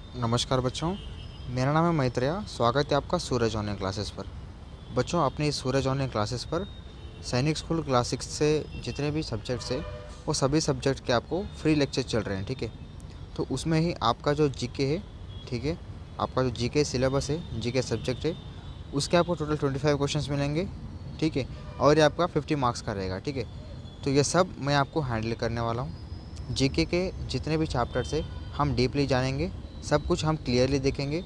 नमस्कार बच्चों, मेरा नाम है मैत्रेया। स्वागत है आपका सूरज ऑनलाइन क्लासेस पर। बच्चों, अपनी इस सूरज ऑनलाइन क्लासेस पर सैनिक स्कूल क्लास 6 से जितने भी सब्जेक्ट्स है वो सभी सब्जेक्ट के आपको फ्री लेक्चर चल रहे हैं, ठीक है। तो उसमें ही आपका जो जीके है, ठीक है, आपका जो जीके सिलेबस है, जीके सब्जेक्ट है, उसके आपको टोटल 25 क्वेश्चंस मिलेंगे, ठीक है। और ये आपका 50 मार्क्स का रहेगा, ठीक है। तो ये सब मैं आपको हैंडल करने वाला हूँ। जीके के जितने भी चैप्टर्स है हम डीपली जानेंगे, सब कुछ हम क्लियरली देखेंगे।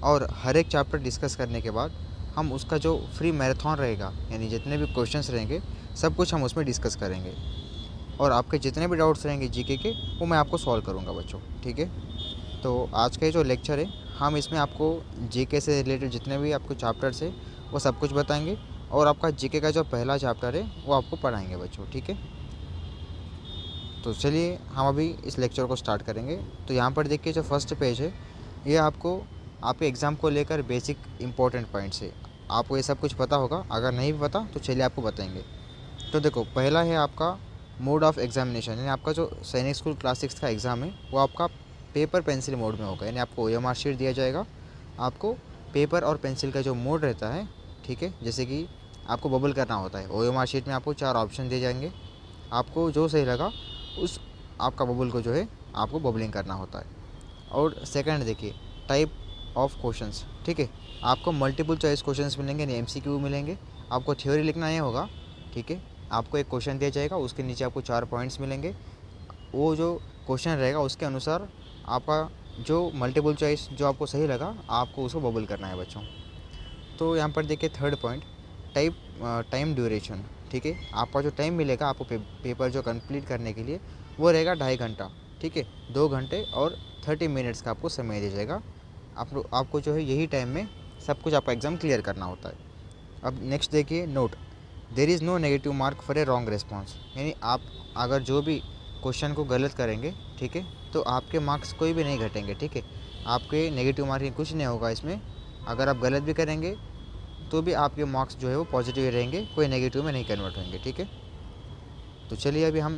और हर एक चैप्टर डिस्कस करने के बाद हम उसका जो फ्री मैराथन रहेगा, यानी जितने भी क्वेश्चंस रहेंगे सब कुछ हम उसमें डिस्कस करेंगे। और आपके जितने भी डाउट्स रहेंगे जीके के वो मैं आपको सॉल्व करूँगा बच्चों, ठीक है। तो आज का जो लेक्चर है हम इसमें आपको जीके से रिलेटेड जितने भी आपको चैप्टर्स है वो सब कुछ बताएंगे। और आपका जीके का जो पहला चैप्टर है वो आपको पढ़ाएंगे बच्चों, ठीक है। तो चलिए हम अभी इस लेक्चर को स्टार्ट करेंगे। तो यहाँ पर देखिए जो फर्स्ट पेज है ये आपको आपके एग्ज़ाम को लेकर बेसिक इंपॉर्टेंट पॉइंट्स है। आपको ये सब कुछ पता होगा, अगर नहीं भी पता तो चलिए आपको बताएंगे। तो देखो, पहला है आपका मोड ऑफ़ एग्जामिनेशन, यानी आपका जो सैनिक स्कूल क्लास 6 का एग्ज़ाम है वो आपका पेपर पेंसिल मोड में होगा। यानी आपको ओएमआर शीट दिया जाएगा, आपको पेपर और पेंसिल का जो मोड रहता है, ठीक है। जैसे कि आपको बबल करना होता है, ओएमआर शीट में आपको 4 ऑप्शन दिए जाएंगे, आपको जो सही लगा उस आपका बबल को जो है आपको बबलिंग करना होता है। और सेकंड देखिए, टाइप ऑफ क्वेश्चंस, ठीक है। आपको मल्टीपल चॉइस क्वेश्चंस मिलेंगे, यानी एमसीक्यू मिलेंगे। आपको थ्योरी लिखना नहीं होगा, ठीक है। आपको एक क्वेश्चन दिया जाएगा, उसके नीचे आपको 4 पॉइंट्स मिलेंगे। वो जो क्वेश्चन रहेगा उसके अनुसार आपका जो मल्टीपल चॉइस जो आपको सही लगा आपको उसको बबल करना है बच्चों। तो यहाँ पर देखिए third point, type time duration, ठीक है। आपका जो टाइम मिलेगा आपको पेपर जो कंप्लीट करने के लिए वो रहेगा 2.5 घंटा, ठीक है। 2 घंटे और 30 मिनट्स का आपको समय दिया जाएगा। आपको जो है यही टाइम में सब कुछ आपका एग्ज़ाम क्लियर करना होता है। अब नेक्स्ट देखिए, note there is no negative mark for a wrong response, यानी आप अगर जो भी क्वेश्चन को गलत करेंगे, ठीक है, तो आपके मार्क्स कोई भी नहीं घटेंगे, ठीक है। आपके नेगेटिव मार्किंग कुछ नहीं होगा इसमें। अगर आप गलत भी करेंगे तो भी आपके मार्क्स जो है वो पॉजिटिव ही रहेंगे, कोई नेगेटिव में नहीं कन्वर्ट होंगे, ठीक है। तो चलिए अभी हम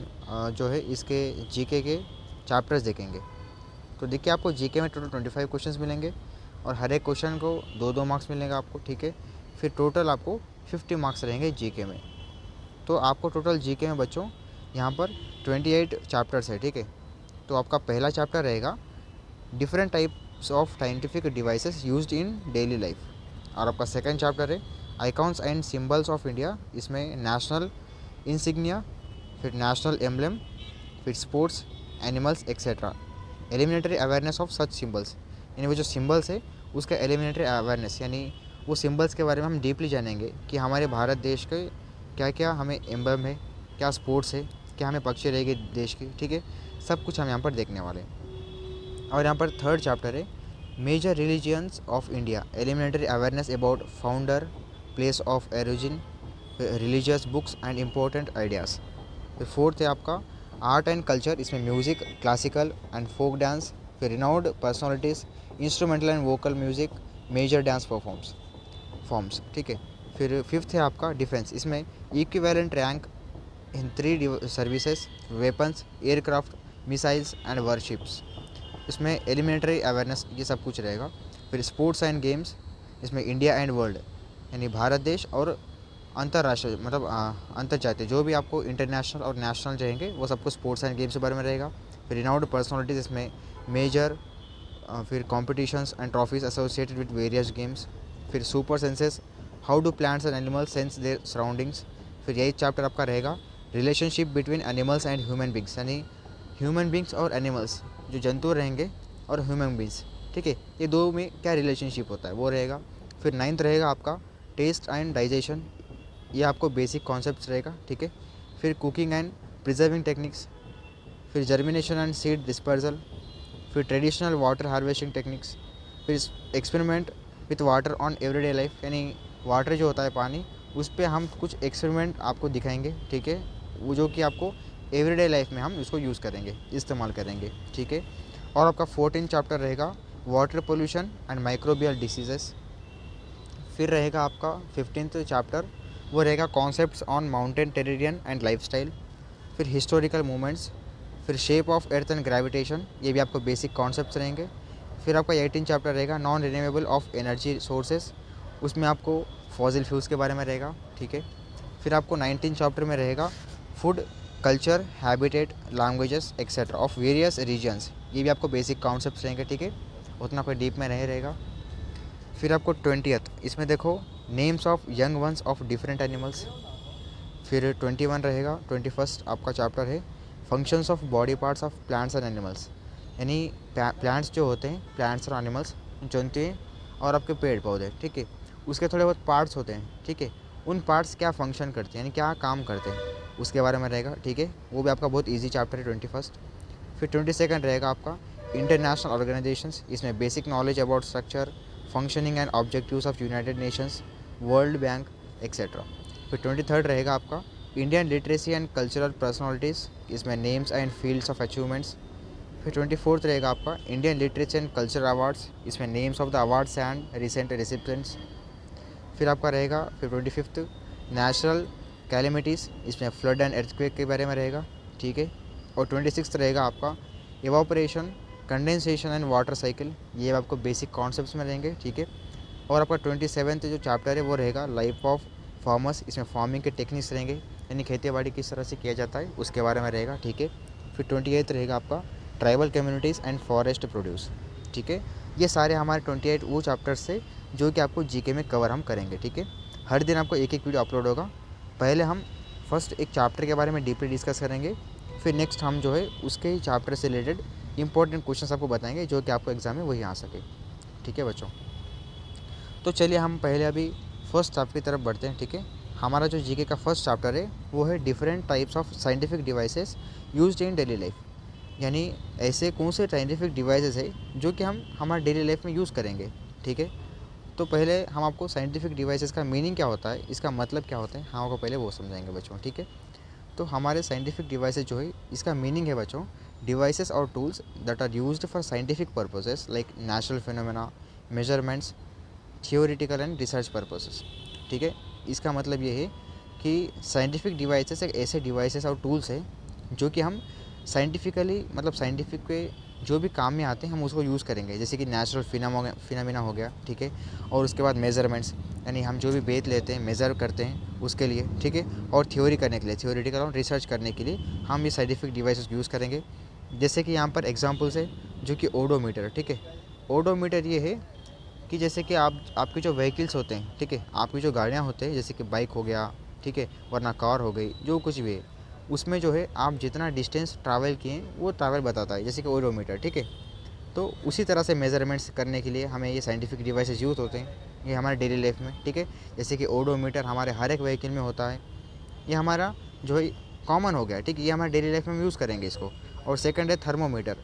जो है इसके जीके के चैप्टर्स देखेंगे। तो देखिए आपको जीके में टोटल 25 क्वेश्चंस मिलेंगे और हर एक क्वेश्चन को 2-2 मार्क्स मिलेंगे आपको, ठीक है। फिर टोटल आपको 50 मार्क्स रहेंगे जीके में। तो आपको टोटल जीके में बच्चों यहाँ पर 28 चैप्टर्स है, ठीक है। तो आपका पहला चैप्टर रहेगा different types of scientific devices used in daily life. और आपका सेकंड चैप्टर है icons and symbols of India. इसमें नेशनल इंसिग्निया, फिर नेशनल एम्बलम, फिर sports, animals etcetera, एलिमिनेटरी awareness of such symbols, यानी वो जो सिंबल्स है उसका एलिमिनेटरी अवेयरनेस, यानी वो सिंबल्स के बारे में हम डीपली जानेंगे कि हमारे भारत देश के क्या क्या हमें एम्बलम है, क्या स्पोर्ट्स है, क्या हमें पक्षी रहेगी देश की, ठीक है। सब कुछ हम यहाँ पर देखने वाले हैं। और यहाँ पर थर्ड चैप्टर है major religions of India, elementary awareness about founder, place of origin, religious books and important ideas. फिर फोर्थ है आपका आर्ट एंड कल्चर, इसमें music, classical and folk dance, फिर renowned personalities, instrumental and vocal music, major dance forms, ठीक है। फिर fifth है आपका डिफेंस, इसमें equivalent rank in 3 services, weapons, aircraft, missiles and warships. इसमें एलिमिनेटरी अवेयरनेस ये सब कुछ रहेगा। फिर स्पोर्ट्स एंड गेम्स, इसमें इंडिया एंड वर्ल्ड, यानी भारत देश और अंतर्राष्ट्रीय मतलब अंतर्जातीय जो भी आपको इंटरनेशनल और नेशनल रहेंगे वो सबको स्पोर्ट्स एंड गेम्स के बारे में रहेगा। फिर रिनाउंड पर्सनालिटीज़, इसमें मेजर फिर competitions and trophies associated with various games. फिर super senses, how do plants and animals sense their surroundings. फिर यही चैप्टर आपका रहेगा relationship between animals and human beings, यानी ह्यूमन बींग्स और एनिमल्स जो जंतु रहेंगे और ह्यूमन बींग्स, ठीक है, ये दो में क्या रिलेशनशिप होता है वो रहेगा। फिर नाइन्थ रहेगा आपका टेस्ट एंड डाइजेशन, ये आपको बेसिक कॉन्सेप्ट्स रहेगा, ठीक है। फिर कुकिंग एंड प्रिजर्विंग टेक्निक्स, फिर जर्मिनेशन एंड सीड डिस्पर्जल, फिर ट्रेडिशनल वाटर हार्वेस्टिंग टेक्निक्स, फिर experiment with water on everyday life, यानी वाटर जो होता है पानी उस पर हम कुछ एक्सपेरिमेंट आपको दिखाएंगे, ठीक है, वो जो कि आपको एवरीडे लाइफ में हम उसको यूज़ करेंगे, इस्तेमाल करेंगे, ठीक है। और आपका 14 चैप्टर रहेगा water pollution and microbial diseases. फिर रहेगा आपका 15th चैप्टर, वो रहेगा concepts on mountain terrain and lifestyle. फिर हिस्टोरिकल मूवमेंट्स, फिर shape of earth and gravitation, ये भी आपको बेसिक कॉन्सेप्ट्स रहेंगे। फिर आपका 18 चैप्टर रहेगा non renewable of energy sources, उसमें आपको फॉसिल फ्यूल्स के बारे में रहेगा, ठीक है। फिर आपको 19 चैप्टर में रहेगा food culture habitat languages etcetera of various regions, ये भी आपको बेसिक कॉन्सेप्ट्स रहेंगे, ठीक है, उतना कोई डीप में नहीं रहेगा। फिर आपको 20th इसमें देखो names of young ones of different animals. फिर 21 रहेगा, 21st आपका चैप्टर है functions of body parts of plants and animals, यानी प्लांट्स जो होते हैं, प्लांट्स और एनिमल्स जानते हैं, और आपके पेड़ पौधे, ठीक है, उसके थोड़े बहुत पार्ट्स होते हैं, ठीक है, उन पार्ट्स क्या फंक्शन करते हैं यानी क्या काम करते हैं उसके बारे में रहेगा, ठीक है, वो भी आपका बहुत ईजी चैप्टर है 21st। फिर 22nd रहेगा आपका इंटरनेशनल ऑर्गेनाइजेशंस, इसमें basic knowledge about structure functioning and objectives of United Nations World Bank etcetera. फिर 23rd रहेगा आपका Indian literacy and cultural personalities, इसमें names and fields of achievements. फिर 24th रहेगा आपका Indian literature and culture awards, इसमें names of the awards and recent recipients. फिर आपका रहेगा फिर 25th नेचुरल कैलेमिटीज़, इसमें फ्लड एंड अर्थक्वेक के बारे में रहेगा, ठीक है। और 26th रहेगा आपका evaporation condensation and water cycle, ये आपको बेसिक कॉन्सेप्ट्स में रहेंगे, ठीक है। और आपका 27th जो चैप्टर है वो रहेगा लाइफ ऑफ फार्मर्स, इसमें फार्मिंग के टेक्निक्स रहेंगे, यानी खेती बाड़ी किस तरह से किया जाता है उसके बारे में रहेगा, ठीक है। फिर 28th रहेगा आपका tribal communities and forest produce, ठीक है। ये सारे हमारे 28 वो चैप्टर्स से जो कि आपको जीके में कवर हम करेंगे, ठीक है। हर दिन आपको एक एक वीडियो अपलोड होगा। पहले हम फर्स्ट एक चैप्टर के बारे में डीपली डिस्कस करेंगे, फिर नेक्स्ट हम जो है उसके चैप्टर से रिलेटेड इंपॉर्टेंट क्वेश्चंस आपको बताएंगे जो कि आपको एग्जाम में वही आ सके, ठीक है बच्चों। तो चलिए हम पहले अभी फर्स्ट चैप्टर की तरफ बढ़ते हैं, ठीक है। हमारा जो जीके का फर्स्ट चैप्टर है वो है different types of scientific devices used in daily life, यानी ऐसे कौन से साइंटिफिक डिवाइसेस है जो कि हम हमारे डेली लाइफ में यूज़ करेंगे, ठीक है। तो पहले हम आपको साइंटिफिक डिवाइसेस का मीनिंग क्या होता है, इसका मतलब क्या होता है, हम आपको पहले वो समझाएंगे बच्चों, ठीक है। तो हमारे साइंटिफिक डिवाइसेस जो है इसका मीनिंग है बच्चों डिवाइसेस और tools that are used for scientific purposes like natural phenomena measurements theoretical and research purposes, ठीक है। इसका मतलब ये है कि साइंटिफिक डिवाइसेस एक ऐसे डिवाइसेस और टूल्स है जो कि हम साइंटिफिकली मतलब साइंटिफिक के जो भी काम में आते हैं हम उसको यूज़ करेंगे, जैसे कि नेचुरल फिनोमेना हो गया, ठीक है। और उसके बाद मेजरमेंट्स, यानी हम जो भी वेट लेते हैं मेज़र करते हैं उसके लिए, ठीक है। और थ्योरी करने के लिए थियोरिटिकल और रिसर्च करने के लिए हम ये साइंटिफिक डिवाइसेस यूज़ करेंगे। जैसे कि यहाँ पर एग्जांपल्स है जो कि ओडोमीटर, ठीक है। ओडोमीटर ये है कि जैसे कि आपके जो व्हीकल्स होते हैं, ठीक है, आपकी जो गाड़ियाँ होते हैं जैसे कि बाइक हो गया, ठीक है, वरना कार हो गई, जो कुछ भी है उसमें जो है आप जितना डिस्टेंस ट्रैवल किए वो ट्रैवल बताता है, जैसे कि ओडोमीटर, ठीक है। तो उसी तरह से मेजरमेंट्स करने के लिए हमें ये साइंटिफिक डिवाइसेस यूज़ होते हैं, ये हमारे डेली लाइफ में, ठीक है। जैसे कि ओडोमीटर हमारे हर एक व्हीकल में होता है, ये हमारा जो है कॉमन हो गया, ठीक है, ये हमारे डेली लाइफ में यूज़ करेंगे इसको। और सेकंड है थर्मोमीटर,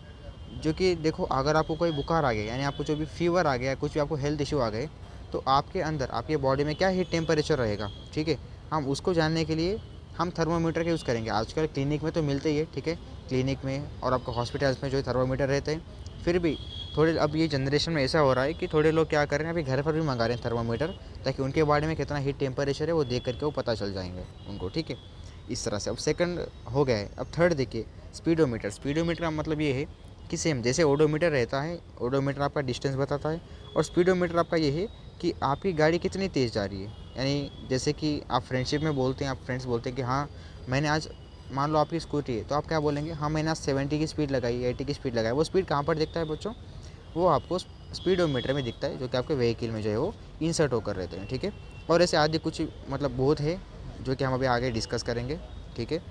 जो कि देखो अगर आपको कोई बुखार आ गया यानी आपको जो भी फीवर आ गया, कुछ भी आपको हेल्थ इशू आ गए, तो आपके अंदर आपके बॉडी में क्या हीट टेम्परेचर रहेगा, ठीक है, हम उसको जानने के लिए हम थर्मोमीटर का यूज़ करेंगे। आजकल क्लिनिक में तो मिलते ही है, ठीक है, क्लिनिक में और आपको हॉस्पिटल्स में जो है थर्मोमीटर रहते हैं। फिर भी थोड़े अब ये जनरेशन में ऐसा हो रहा है कि थोड़े लोग क्या कर रहे हैं अभी घर पर भी मंगा रहे हैं थर्मोमीटर, ताकि उनके बॉडी में कितना हीट टेम्परेचर है वो देख करके वो पता चल जाएंगे उनको, ठीक है, इस तरह से। अब सेकंड हो गया है। अब थर्ड देखिए स्पीडोमीटर। स्पीडोमीटर का मतलब ये है कि सेम जैसे ओडोमीटर रहता है, ओडोमीटर आपका डिस्टेंस बताता है, और स्पीडोमीटर आपका ये है कि आपकी गाड़ी कितनी तेज़ जा रही है। यानी जैसे कि आप फ्रेंडशिप में बोलते हैं, आप फ्रेंड्स बोलते हैं कि हाँ मैंने आज, मान लो आपकी स्कूटी है तो आप क्या बोलेंगे, हाँ मैंने आज 70 की स्पीड लगाई, 80 की स्पीड लगाई। वो स्पीड कहाँ पर दिखता है बच्चों, वो आपको स्पीडोमीटर में दिखता है, जो कि आपके व्हीकल में जो है वो इंसर्ट होकर रहते हैं, ठीक है। और ऐसे आदि कुछ मतलब बहुत है जो कि हम अभी आगे डिस्कस करेंगे, ठीक है।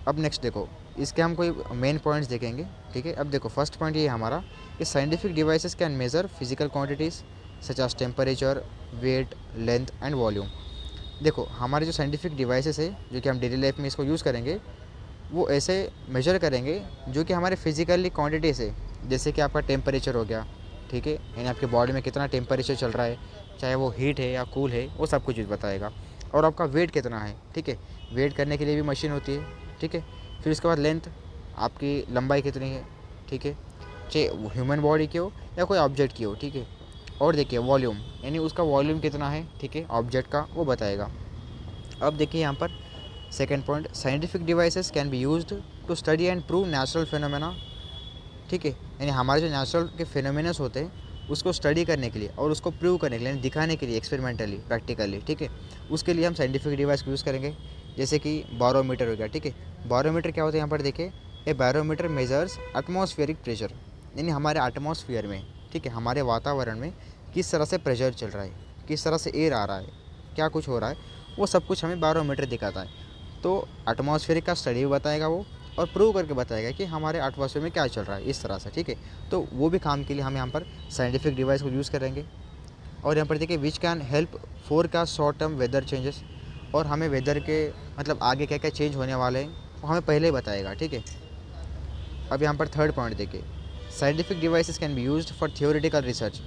अब नेक्स्ट देखो इसके हम कोई मेन पॉइंट्स देखेंगे, ठीक है। अब देखो फर्स्ट पॉइंट ये है हमारा कि scientific devices can measure physical quantities such as temperature weight length and volume. देखो हमारे जो साइंटिफिक डिवाइसेस है जो कि हम डेली लाइफ में इसको यूज़ करेंगे, वो ऐसे मेजर करेंगे जो कि हमारे फिजिकली क्वांटिटीज़ है, जैसे कि आपका टेम्परेचर हो गया, ठीक है, यानी आपके बॉडी में कितना टेम्परेचर चल रहा है, चाहे वो हीट है या कूल है, वो सब कुछ बताएगा। और आपका वेट कितना है, ठीक है, वेट करने के लिए भी मशीन होती है, ठीक है। फिर उसके बाद लेंथ, आपकी लंबाई कितनी है, ठीक है, चाहे ह्यूमन बॉडी की हो या कोई ऑब्जेक्ट की हो, ठीक है। और देखिए वॉल्यूम, यानी उसका वॉल्यूम कितना है, ठीक है, ऑब्जेक्ट का, वो बताएगा। अब देखिए यहाँ पर second point, scientific devices can be used to study and prove natural phenomena, ठीक ठीक है। यानी हमारे जो नेचुरल के फिनोमिनस होते हैं उसको स्टडी करने के लिए और उसको प्रूव करने के लिए, दिखाने के लिए एक्सपेरिमेंटली, प्रैक्टिकली, ठीक है, उसके लिए हम साइंटिफिक डिवाइस को यूज़ करेंगे। जैसे कि बैरोमीटर हो गया, ठीक है। बैरोमीटर क्या होता है यहाँ पर देखिए, ए बैरोमीटर मेजर्स एटमॉस्फेरिक प्रेशर, यानी हमारे एटमॉस्फेयर में, ठीक है, हमारे वातावरण में किस तरह से प्रेशर चल रहा है, किस तरह से एयर आ रहा है, क्या कुछ हो रहा है, वो सब कुछ हमें बैरोमीटर दिखाता है। तो एटमॉस्फेरिक का स्टडी भी बताएगा वो, और प्रूव करके बताएगा कि हमारे एटमॉस्फेयर में क्या चल रहा है, इस तरह से, ठीक है। तो वो भी काम के लिए हम यहाँ पर साइंटिफिक डिवाइस को यूज़ करेंगे। और यहाँ पर देखिए which can help forecast short term weather changes, और हमें वेदर के मतलब आगे क्या क्या चेंज होने वाले हैं वो हमें पहले ही बताएगा, ठीक है। अब यहाँ पर थर्ड पॉइंट देखिए, scientific devices can be used for theoretical research,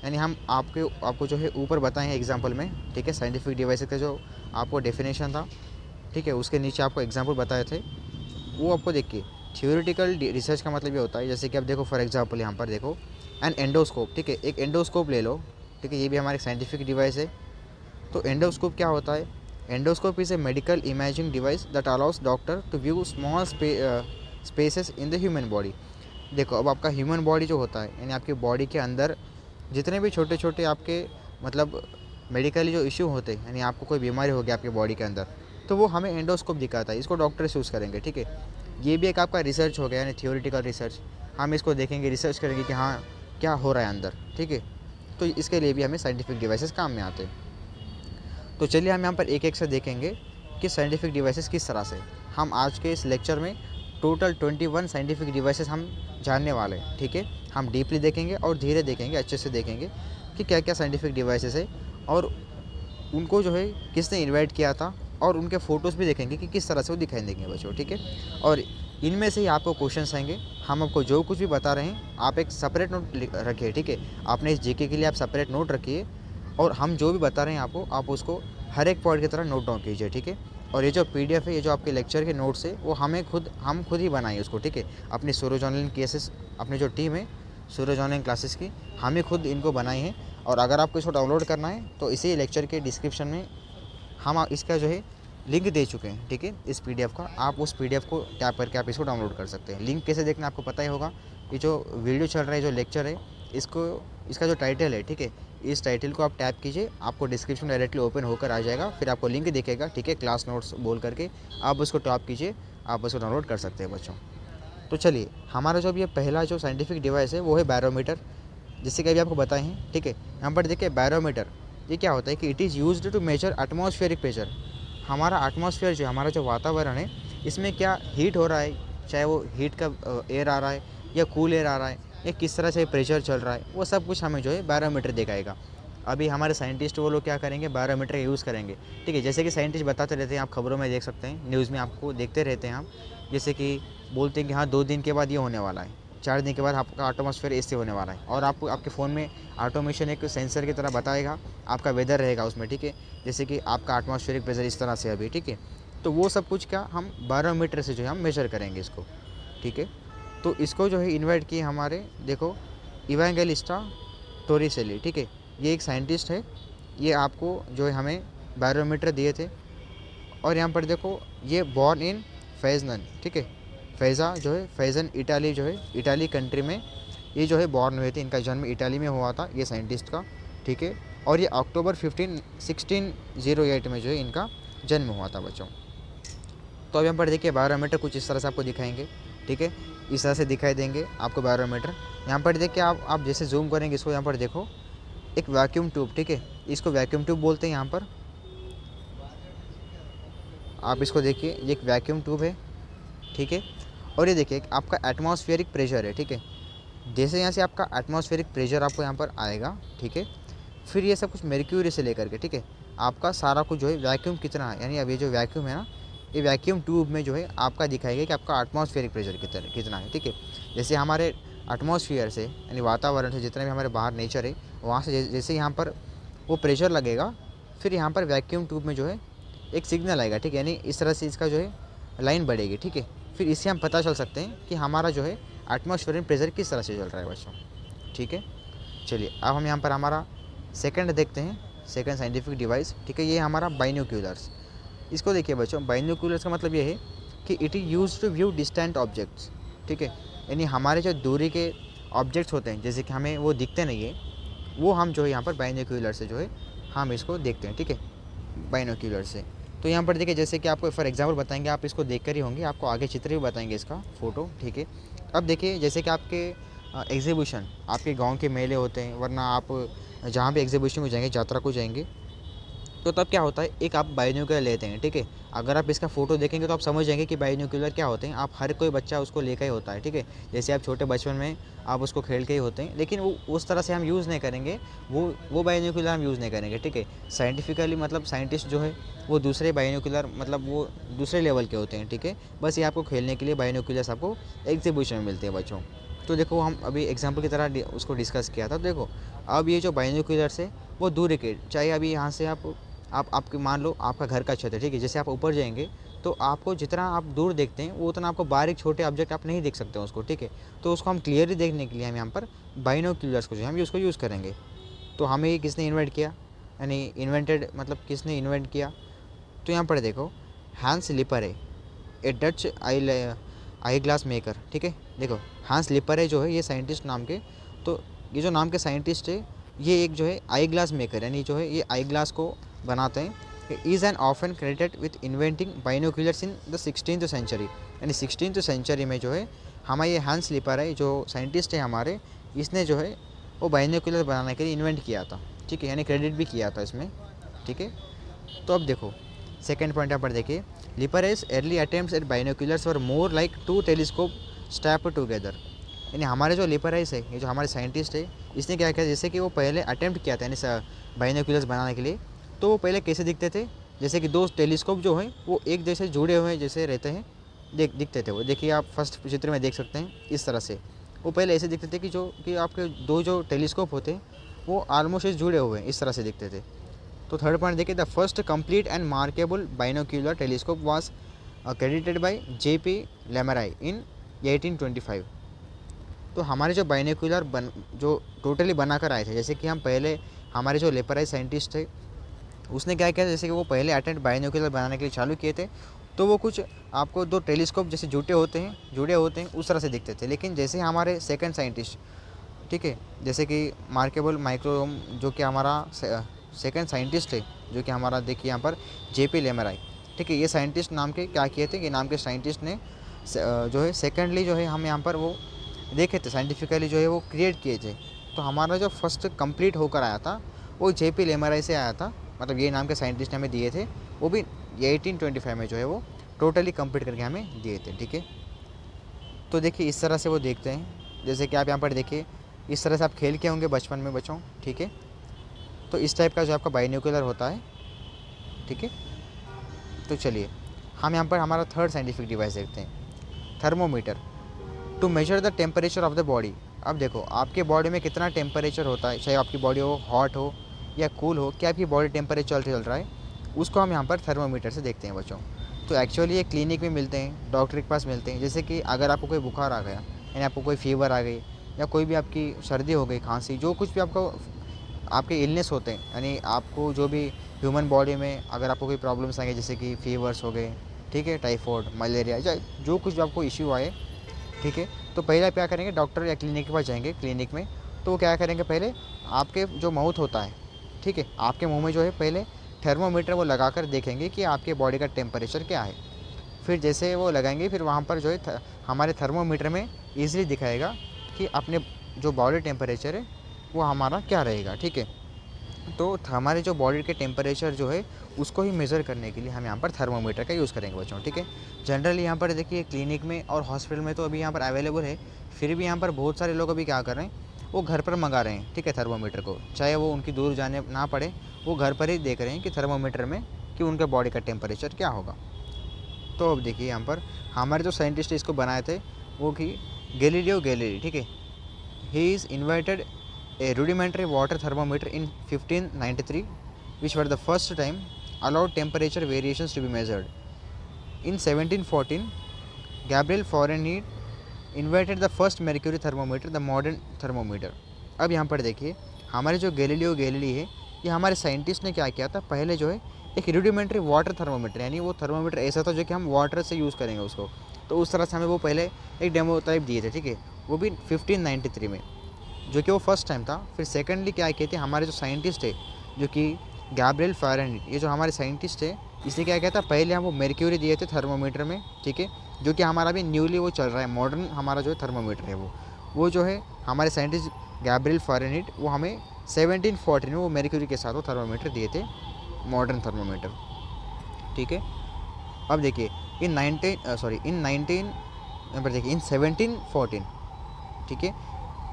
यानी हम आपको जो है ऊपर बताए हैं एग्जाम्पल में, ठीक है। साइंटिफिक डिवाइसेस का जो आपको डेफिनेशन था, ठीक है, उसके नीचे आपको एग्जाम्पल बताए थे, वो आपको देखिए थियोरेटिकल रिसर्च का मतलब ये होता है, जैसे कि अब देखो फॉर एग्जांपल यहाँ पर देखो एन एंडोस्कोप, ठीक है, एक एंडोस्कोप ले लो, ठीक है, ये भी हमारी साइंटिफिक डिवाइस है। तो एंडोस्कोप क्या होता है, endoscope is a medical imaging device that allows doctor to view small spaces in the human body. देखो अब आपका ह्यूमन बॉडी जो होता है, यानी आपकी बॉडी के अंदर जितने भी छोटे छोटे आपके मतलब मेडिकली जो इश्यू होते हैं, यानी आपको कोई बीमारी हो गई आपके बॉडी के अंदर, तो वो हमें एंडोस्कोप दिखाता है, इसको डॉक्टर यूज़ करेंगे, ठीक है। ये भी एक आपका रिसर्च हो गया, यानी थियोरेटिकल रिसर्च, हम इसको देखेंगे, रिसर्च करेंगे कि हाँ क्या हो रहा है अंदर, ठीक है। तो इसके लिए भी हमें साइंटिफिक डिवाइसेस काम में आते हैं। तो चलिए हम यहाँ पर एक एक से देखेंगे कि साइंटिफिक डिवाइसेस किस तरह से, हम आज के इस लेक्चर में टोटल 21 साइंटिफिक डिवाइसेस हम जानने वाले हैं, ठीक है। हम डीपली देखेंगे और धीरे देखेंगे, अच्छे से देखेंगे कि क्या क्या साइंटिफिक डिवाइसेस है, और उनको जो है किसने इन्वाइट किया था, और उनके फ़ोटोज़ भी देखेंगे कि किस तरह से वो दिखाई देंगे बच्चों, ठीक है। और इनमें से ही आपको क्वेश्चंस आएंगे, हम आपको जो कुछ भी बता रहे हैं आप एक सेपरेट नोट रखिए, ठीक है। आपने इस जीके के लिए आप सेपरेट नोट रखिए, और हम जो भी बता रहे हैं आपको, आप उसको हर एक पॉइंट की तरह नोट डाउन कीजिए, ठीक है। और ये जो पीडीएफ है, ये जो आपके लेक्चर के नोट्स है, वो हम खुद ही बनाएं उसको, ठीक है। अपनी सूरज ऑनलाइन क्लासेस, अपनी जो टीम है सूरज ऑनलाइन क्लासेस की, हम ही खुद इनको बनाई है। और अगर आपको इसको डाउनलोड करना है तो इसी लेक्चर के डिस्क्रिप्शन में हम इसका जो है लिंक दे चुके हैं, ठीक है, इस पीडीएफ का। आप उस पीडीएफ को टैप करके आप इसको डाउनलोड कर सकते हैं। लिंक कैसे देखना आपको पता ही होगा। ये जो वीडियो चल रहा है, जो लेक्चर है, इसका जो टाइटल है, ठीक है, इस टाइटल को आप टैप कीजिए, आपको डिस्क्रिप्शन डायरेक्टली ओपन होकर आ जाएगा, फिर आपको लिंक दिखेगा, ठीक है, क्लास नोट्स बोल करके आप उसको टैप कीजिए, आप उसको डाउनलोड कर सकते हैं बच्चों। तो चलिए हमारा जो अब ये पहला जो साइंटिफिक डिवाइस है वो है बैरोमीटर, जैसे कि अभी आपको बताए हैं, ठीक है। यहाँ पर देखिए बैरोमीटर ये क्या होता है कि it is used to measure atmospheric pressure. हमारा एटमॉस्फेयर जो हमारा जो वातावरण है, इसमें क्या हीट हो रहा है, चाहे वो हीट का एयर आ रहा है या कूल एयर आ रहा है, या किस तरह से प्रेशर चल रहा है, वो सब कुछ हमें जो है बैरोमीटर दिखाएगा। अभी हमारे साइंटिस्ट वो लोग क्या करेंगे, बैरोमीटर का यूज़ करेंगे, ठीक है। जैसे कि साइंटिस्ट बताते रहते हैं, आप खबरों में देख सकते हैं, न्यूज़ में आपको देखते रहते हैं हम, जैसे कि बोलते हैं कि हाँ 2 दिन के बाद ये होने वाला है, 4 दिन के बाद आपका एटमॉस्फेयर इससे होने वाला है, और आपको आपके फ़ोन में ऑटोमेशन एक सेंसर की तरह बताएगा, आपका वेदर रहेगा उसमें, ठीक है। जैसे कि आपका एटमॉस्फेरिक प्रेशर इस तरह से अभी, ठीक है। तो वो सब कुछ क्या हम बैरोमीटर से जो है हम मेजर करेंगे इसको, ठीक है। तो इसको जो है इन्वाइट किए हमारे, देखो, इवेंगेलिस्टा टोरिसेली, ठीक है, ये एक साइंटिस्ट है, ये आपको जो है हमें बैरोमीटर दिए थे। और यहाँ पर देखो ये बॉर्न इन फैजनन, ठीक है, फैज़ा जो है फैज़न इटाली जो है, इटाली कंट्री में ये जो है बॉर्न हुए थे, इनका जन्म इटाली में हुआ था ये साइंटिस्ट का, ठीक है। और ये अक्टूबर 1608 में जो है इनका जन्म हुआ था बच्चों। तो अब यहाँ पर देखिए बैरोमीटर कुछ इस तरह से आपको दिखाएंगे, ठीक है, इस तरह से दिखाई देंगे आपको बैरोमीटर। यहाँ पर देखिए आप जैसे जूम करेंगे इसको, यहाँ पर देखो एक वैक्यूम ट्यूब, ठीक है, इसको वैक्यूम ट्यूब बोलते हैं यहाँ पर, आप इसको देखिए, ये एक वैक्यूम ट्यूब है, ठीक है। और ये देखिए आपका एटमॉस्फेरिक प्रेशर है, ठीक है। जैसे यहाँ से आपका एटमॉस्फेरिक प्रेशर आपको यहाँ पर आएगा, ठीक है, फिर ये सब कुछ मर्क्यूरी से लेकर के, ठीक है, आपका सारा कुछ जो है वैक्यूम कितना है, यानी अब ये जो वैक्यूम है ना, ये वैक्यूम ट्यूब में जो है आपका दिखाएगा कि आपका एटमॉस्फेरिक प्रेशर कितना है, ठीक है। जैसे हमारे एटमॉस्फेयर से, यानी वातावरण से जितने भी हमारे बाहर नेचर है, वहाँ से जैसे यहाँ पर वो प्रेशर लगेगा, फिर यहाँ पर वैक्यूम ट्यूब में जो है एक सिग्नल आएगा, ठीक है, यानी इस तरह से इसका जो है लाइन बढ़ेगी, ठीक है। फिर इससे हम पता चल सकते हैं कि हमारा जो है एटमॉस्फेरिक प्रेशर किस तरह से चल रहा है बच्चों, ठीक है। चलिए अब हम यहाँ पर हमारा सेकंड देखते हैं, सेकंड साइंटिफिक डिवाइस, ठीक है, ये हमारा बाइनोक्यूलर्स। इसको देखिए बच्चों, बाइनोक्यूलर्स का मतलब ये है कि it is use to view distant objects, ठीक है। यानी हमारे जो दूरी के ऑब्जेक्ट्स होते हैं, जैसे कि हमें वो दिखते नहीं है, वो हम जो है यहाँ पर बाइनोक्यूलर से जो है हम इसको देखते हैं, ठीक है, बाइनोक्यूलर से। तो यहाँ पर देखिए, जैसे कि आपको फॉर एग्जांपल बताएंगे, आप इसको देख कर ही होंगे, आपको आगे चित्र भी बताएंगे इसका फ़ोटो, ठीक है। अब देखिए, जैसे कि आपके एग्जीबिशन, आपके गांव के मेले होते हैं, वरना आप जहाँ भी एग्जीबिशन को जाएंगे, यात्रा को जाएंगे, तो तब क्या होता है, एक आप बाइनोक्यूलर लेते हैं, ठीक है। अगर आप इसका फ़ोटो देखेंगे तो आप समझ जाएंगे कि बाइनोक्यूलर क्या होते हैं। आप हर कोई बच्चा उसको लेकर ही होता है, ठीक है। जैसे आप छोटे बचपन में आप उसको खेल के ही होते हैं, लेकिन वो उस तरह से हम यूज़ नहीं करेंगे, वो बाइनोक्यूलर हम यूज़ नहीं करेंगे, ठीक है। साइंटिफिकली मतलब साइंटिस्ट जो है वो दूसरे बाइनोक्यूलर, मतलब वो दूसरे लेवल के होते हैं, ठीक है। बस ये आपको खेलने के लिए बाइनोक्यूलर्स आपको एग्जीबिशन में मिलते हैं बच्चों। तो देखो, हम अभी एग्जाम्पल की तरह उसको डिस्कस किया था। तो देखो, अब ये जो बाइनोक्यूलर्स है वो दूर के, चाहे अभी यहाँ से आप आपके मान लो आपका घर का छत है, ठीक है। जैसे आप ऊपर जाएंगे तो आपको जितना आप दूर देखते हैं वो उतना आपको बारीक छोटे ऑब्जेक्ट आप नहीं देख सकते हैं उसको, ठीक है। तो उसको हम क्लियरली देखने के लिए हम यहाँ पर बाइनोक्यूलर्स को जो हम उसको यूज़ करेंगे। तो हमें ये किसने इन्वेंट किया, यानी इन्वेंटेड मतलब किसने इन्वेंट किया। तो यहाँ पर देखो, हैंस लिपरे, ए डच आई ग्लास मेकर, ठीक है। देखो, हैंस लिपरे जो है ये साइंटिस्ट नाम के, तो ये जो नाम के साइंटिस्ट है, ये एक जो है आई ग्लास मेकर, यानी जो है ये आई ग्लास को बनाते हैं। Is an often credited with inventing binoculars in the 16th century, यानी 16th सेंचुरी में जो है हमारा ये हैंस लिपर है, जो साइंटिस्ट है हमारे, इसने जो है वो बाइनोक्यूलर बनाने के लिए इन्वेंट किया था, ठीक है, यानी क्रेडिट भी किया था इसमें, ठीक है। तो अब देखो, सेकेंड पॉइंट यहाँ पर देखिए, Lippershey's early attempts at binoculars were more like two telescope strapped together, यानी हमारे जो लिपरेस है, ये जो हमारे साइंटिस्ट है, इसने क्या किया, जैसे कि वो पहले अटेम्प्ट किया था यानी बाइनोक्यूलर्स बनाने के लिए, तो वो पहले कैसे दिखते थे, जैसे कि दो टेलीस्कोप जो हैं वो एक जैसे जुड़े हुए जैसे रहते हैं, दिखते थे वो। देखिए, आप फर्स्ट चित्र में देख सकते हैं, इस तरह से वो पहले ऐसे दिखते थे कि आपके दो जो टेलीस्कोप होते हैं वो ऑलमोस्ट जुड़े हुए हैं, इस तरह से दिखते थे। तो थर्ड पॉइंट देखिए, the first complete and markable binocular telescope was credited bye JP लेमराई इन 1825। तो हमारे जो बाइनोक्यूलर जो टोटली बनाकर आए थे, जैसे कि हम पहले हमारे जो लेपराई साइंटिस्ट थे, उसने क्या किया, जैसे कि वो पहले अटेम्प्ट बाइनोक्यूलर बनाने के लिए चालू किए थे, तो वो कुछ आपको दो टेलीस्कोप जैसे जुड़े होते हैं उस तरह से दिखते थे। लेकिन जैसे हमारे सेकंड साइंटिस्ट, ठीक है, जैसे कि मार्केबल माइक्रोम, जो कि हमारा सेकंड साइंटिस्ट है, जो कि हमारा देखिए यहाँ पर JP लेमराई, ठीक है, ये साइंटिस्ट नाम के क्या किए थे, ये नाम के साइंटिस्ट ने जो है सेकेंडली जो है हम यहाँ पर वो देखे थे, साइंटिफिकली जो है वो क्रिएट किए थे। तो हमारा जो फर्स्ट कंप्लीट होकर आया था वो JP लेमराई से आया था, मतलब ये नाम के साइंटिस्ट ने हमें दिए थे, वो भी 1825 में जो है वो टोटली कंप्लीट करके हमें दिए थे, ठीक है। तो देखिए, इस तरह से वो देखते हैं, जैसे कि आप यहाँ पर देखिए, इस तरह से आप खेल के होंगे बचपन में बच्चों, ठीक है। तो इस टाइप का जो आपका बाइनोक्यूलर होता है, ठीक है। तो चलिए, हम यहाँ पर हमारा थर्ड साइंटिफिक डिवाइस देखते हैं, thermometer, to measure the temperature of the body. अब देखो, आपके बॉडी में कितना टेम्परेचर होता है, चाहे आपकी बॉडी हो हॉट हो या कूल हो, क्या आपकी बॉडी टेम्परेचर चल रहा है, उसको हम यहाँ पर थर्मोमीटर से देखते हैं बच्चों। तो एक्चुअली ये क्लिनिक में मिलते हैं, डॉक्टर के पास मिलते हैं। जैसे कि अगर आपको कोई बुखार आ गया, यानी आपको कोई फीवर आ गई, या कोई भी आपकी सर्दी हो गई, खांसी, जो कुछ भी आपको आपके इलनेस होते हैं, यानी आपको जो भी ह्यूमन बॉडी में अगर आपको कोई प्रॉब्लम्स आ गए, जैसे कि फीवर्स हो गए, ठीक है, टाइफॉइड, मलेरिया, या जो कुछ भी आपको इश्यू आए, ठीक है, तो पहले आप क्या करेंगे, डॉक्टर या क्लिनिक के पास जाएंगे। क्लिनिक में तो वो क्या करेंगे, पहले आपके जो माउथ होता है, ठीक है, आपके मुंह में जो है पहले थर्मोमीटर वो लगा कर देखेंगे कि आपके बॉडी का टेम्परेचर क्या है। फिर जैसे वो लगाएंगे, फिर वहाँ पर जो है हमारे थर्मोमीटर में ईजिली दिखाएगा कि अपने जो बॉडी टेम्परेचर है वो हमारा क्या रहेगा, ठीक है। तो हमारे जो बॉडी के टेम्परेचर जो है उसको ही मेज़र करने के लिए हम यहाँ पर थर्मोमीटर का यूज़ करेंगे बच्चों, ठीक है। जनरली यहाँ पर देखिए, क्लिनिक में और हॉस्पिटल में तो अभी यहाँ पर अवेलेबल है, फिर भी यहाँ पर बहुत सारे लोग अभी क्या कर रहे हैं, वो घर पर मंगा रहे हैं, ठीक है, थर्मोमीटर को, चाहे वो उनकी दूर जाने ना पड़े, वो घर पर ही देख रहे हैं कि थर्मोमीटर में कि उनके बॉडी का टेम्परेचर क्या होगा। तो अब देखिए, यहाँ पर हमारे जो साइंटिस्ट इसको बनाए थे वो कि गैलीलियो गैलीली, ठीक है। He is invited a rudimentary water thermometer in 1593, which were the first time allowed temperature variations to be measured. In 1714, Gabriel Fahrenheit invented the first mercury thermometer, the modern thermometer. अब यहाँ पर देखिए, हमारे जो Galileo Galilei है, ये हमारे scientist ने क्या किया था, पहले जो है एक रूडिमेंट्री वाटर थर्मोमीटर, यानी वो थर्मोमीटर ऐसा था जो कि हम वाटर से यूज़ करेंगे उसको, तो उस तरह से हमें वो पहले एक डेमो टाइप दिए थे, ठीक है, वो भी 1593 में, जो कि वो फर्स्ट टाइम था। फिर सेकेंडली क्या किए थे हमारे जो साइंटिस्ट थे, जो कि गैब्रियल फ़ारेनहीट, ये जो हमारे साइंटिस्ट थे, इसने क्या किया था, पहले हम वो मेर्क्यूरी दिए थे थर्मोमीटर में, ठीक है, जो कि हमारा भी न्यूली वो चल रहा है, मॉडर्न हमारा जो थर्मोमीटर है वो जो है हमारे साइंटिस्ट गैब्रियल फ़ारेनहीट, वो हमें 1714 में वो मेर्क्यूरी के साथ वो थर्मोमीटर दिए थे, मॉडर्न थर्मोमीटर, ठीक है। अब देखिए इन 1714, ठीक है,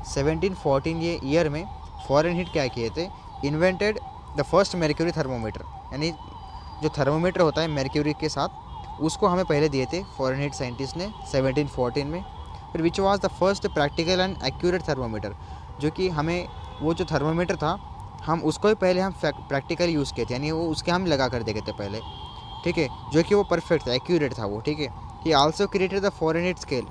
1714 ये ईयर में फ़ारेनहीट क्या किए थे, इन्वेंटेड द फर्स्ट मेर्क्यूरी थर्मोमीटर, यानी जो थर्मोमीटर होता है मेर्क्यूरी के साथ, उसको हमें पहले दिए थे फ़ारेनहीट साइंटिस्ट ने 1714 में। फिर which was the first practical and accurate thermometer, जो कि हमें वो जो थर्मोमीटर था हम उसको ही पहले हम प्रैक्टिकल यूज़ किए थे, यानी वो उसके हम लगा कर देखे थे पहले, ठीक है, जो कि वो परफेक्ट था, एक्यूरेट था वो, ठीक है। ही also created the Fahrenheit scale,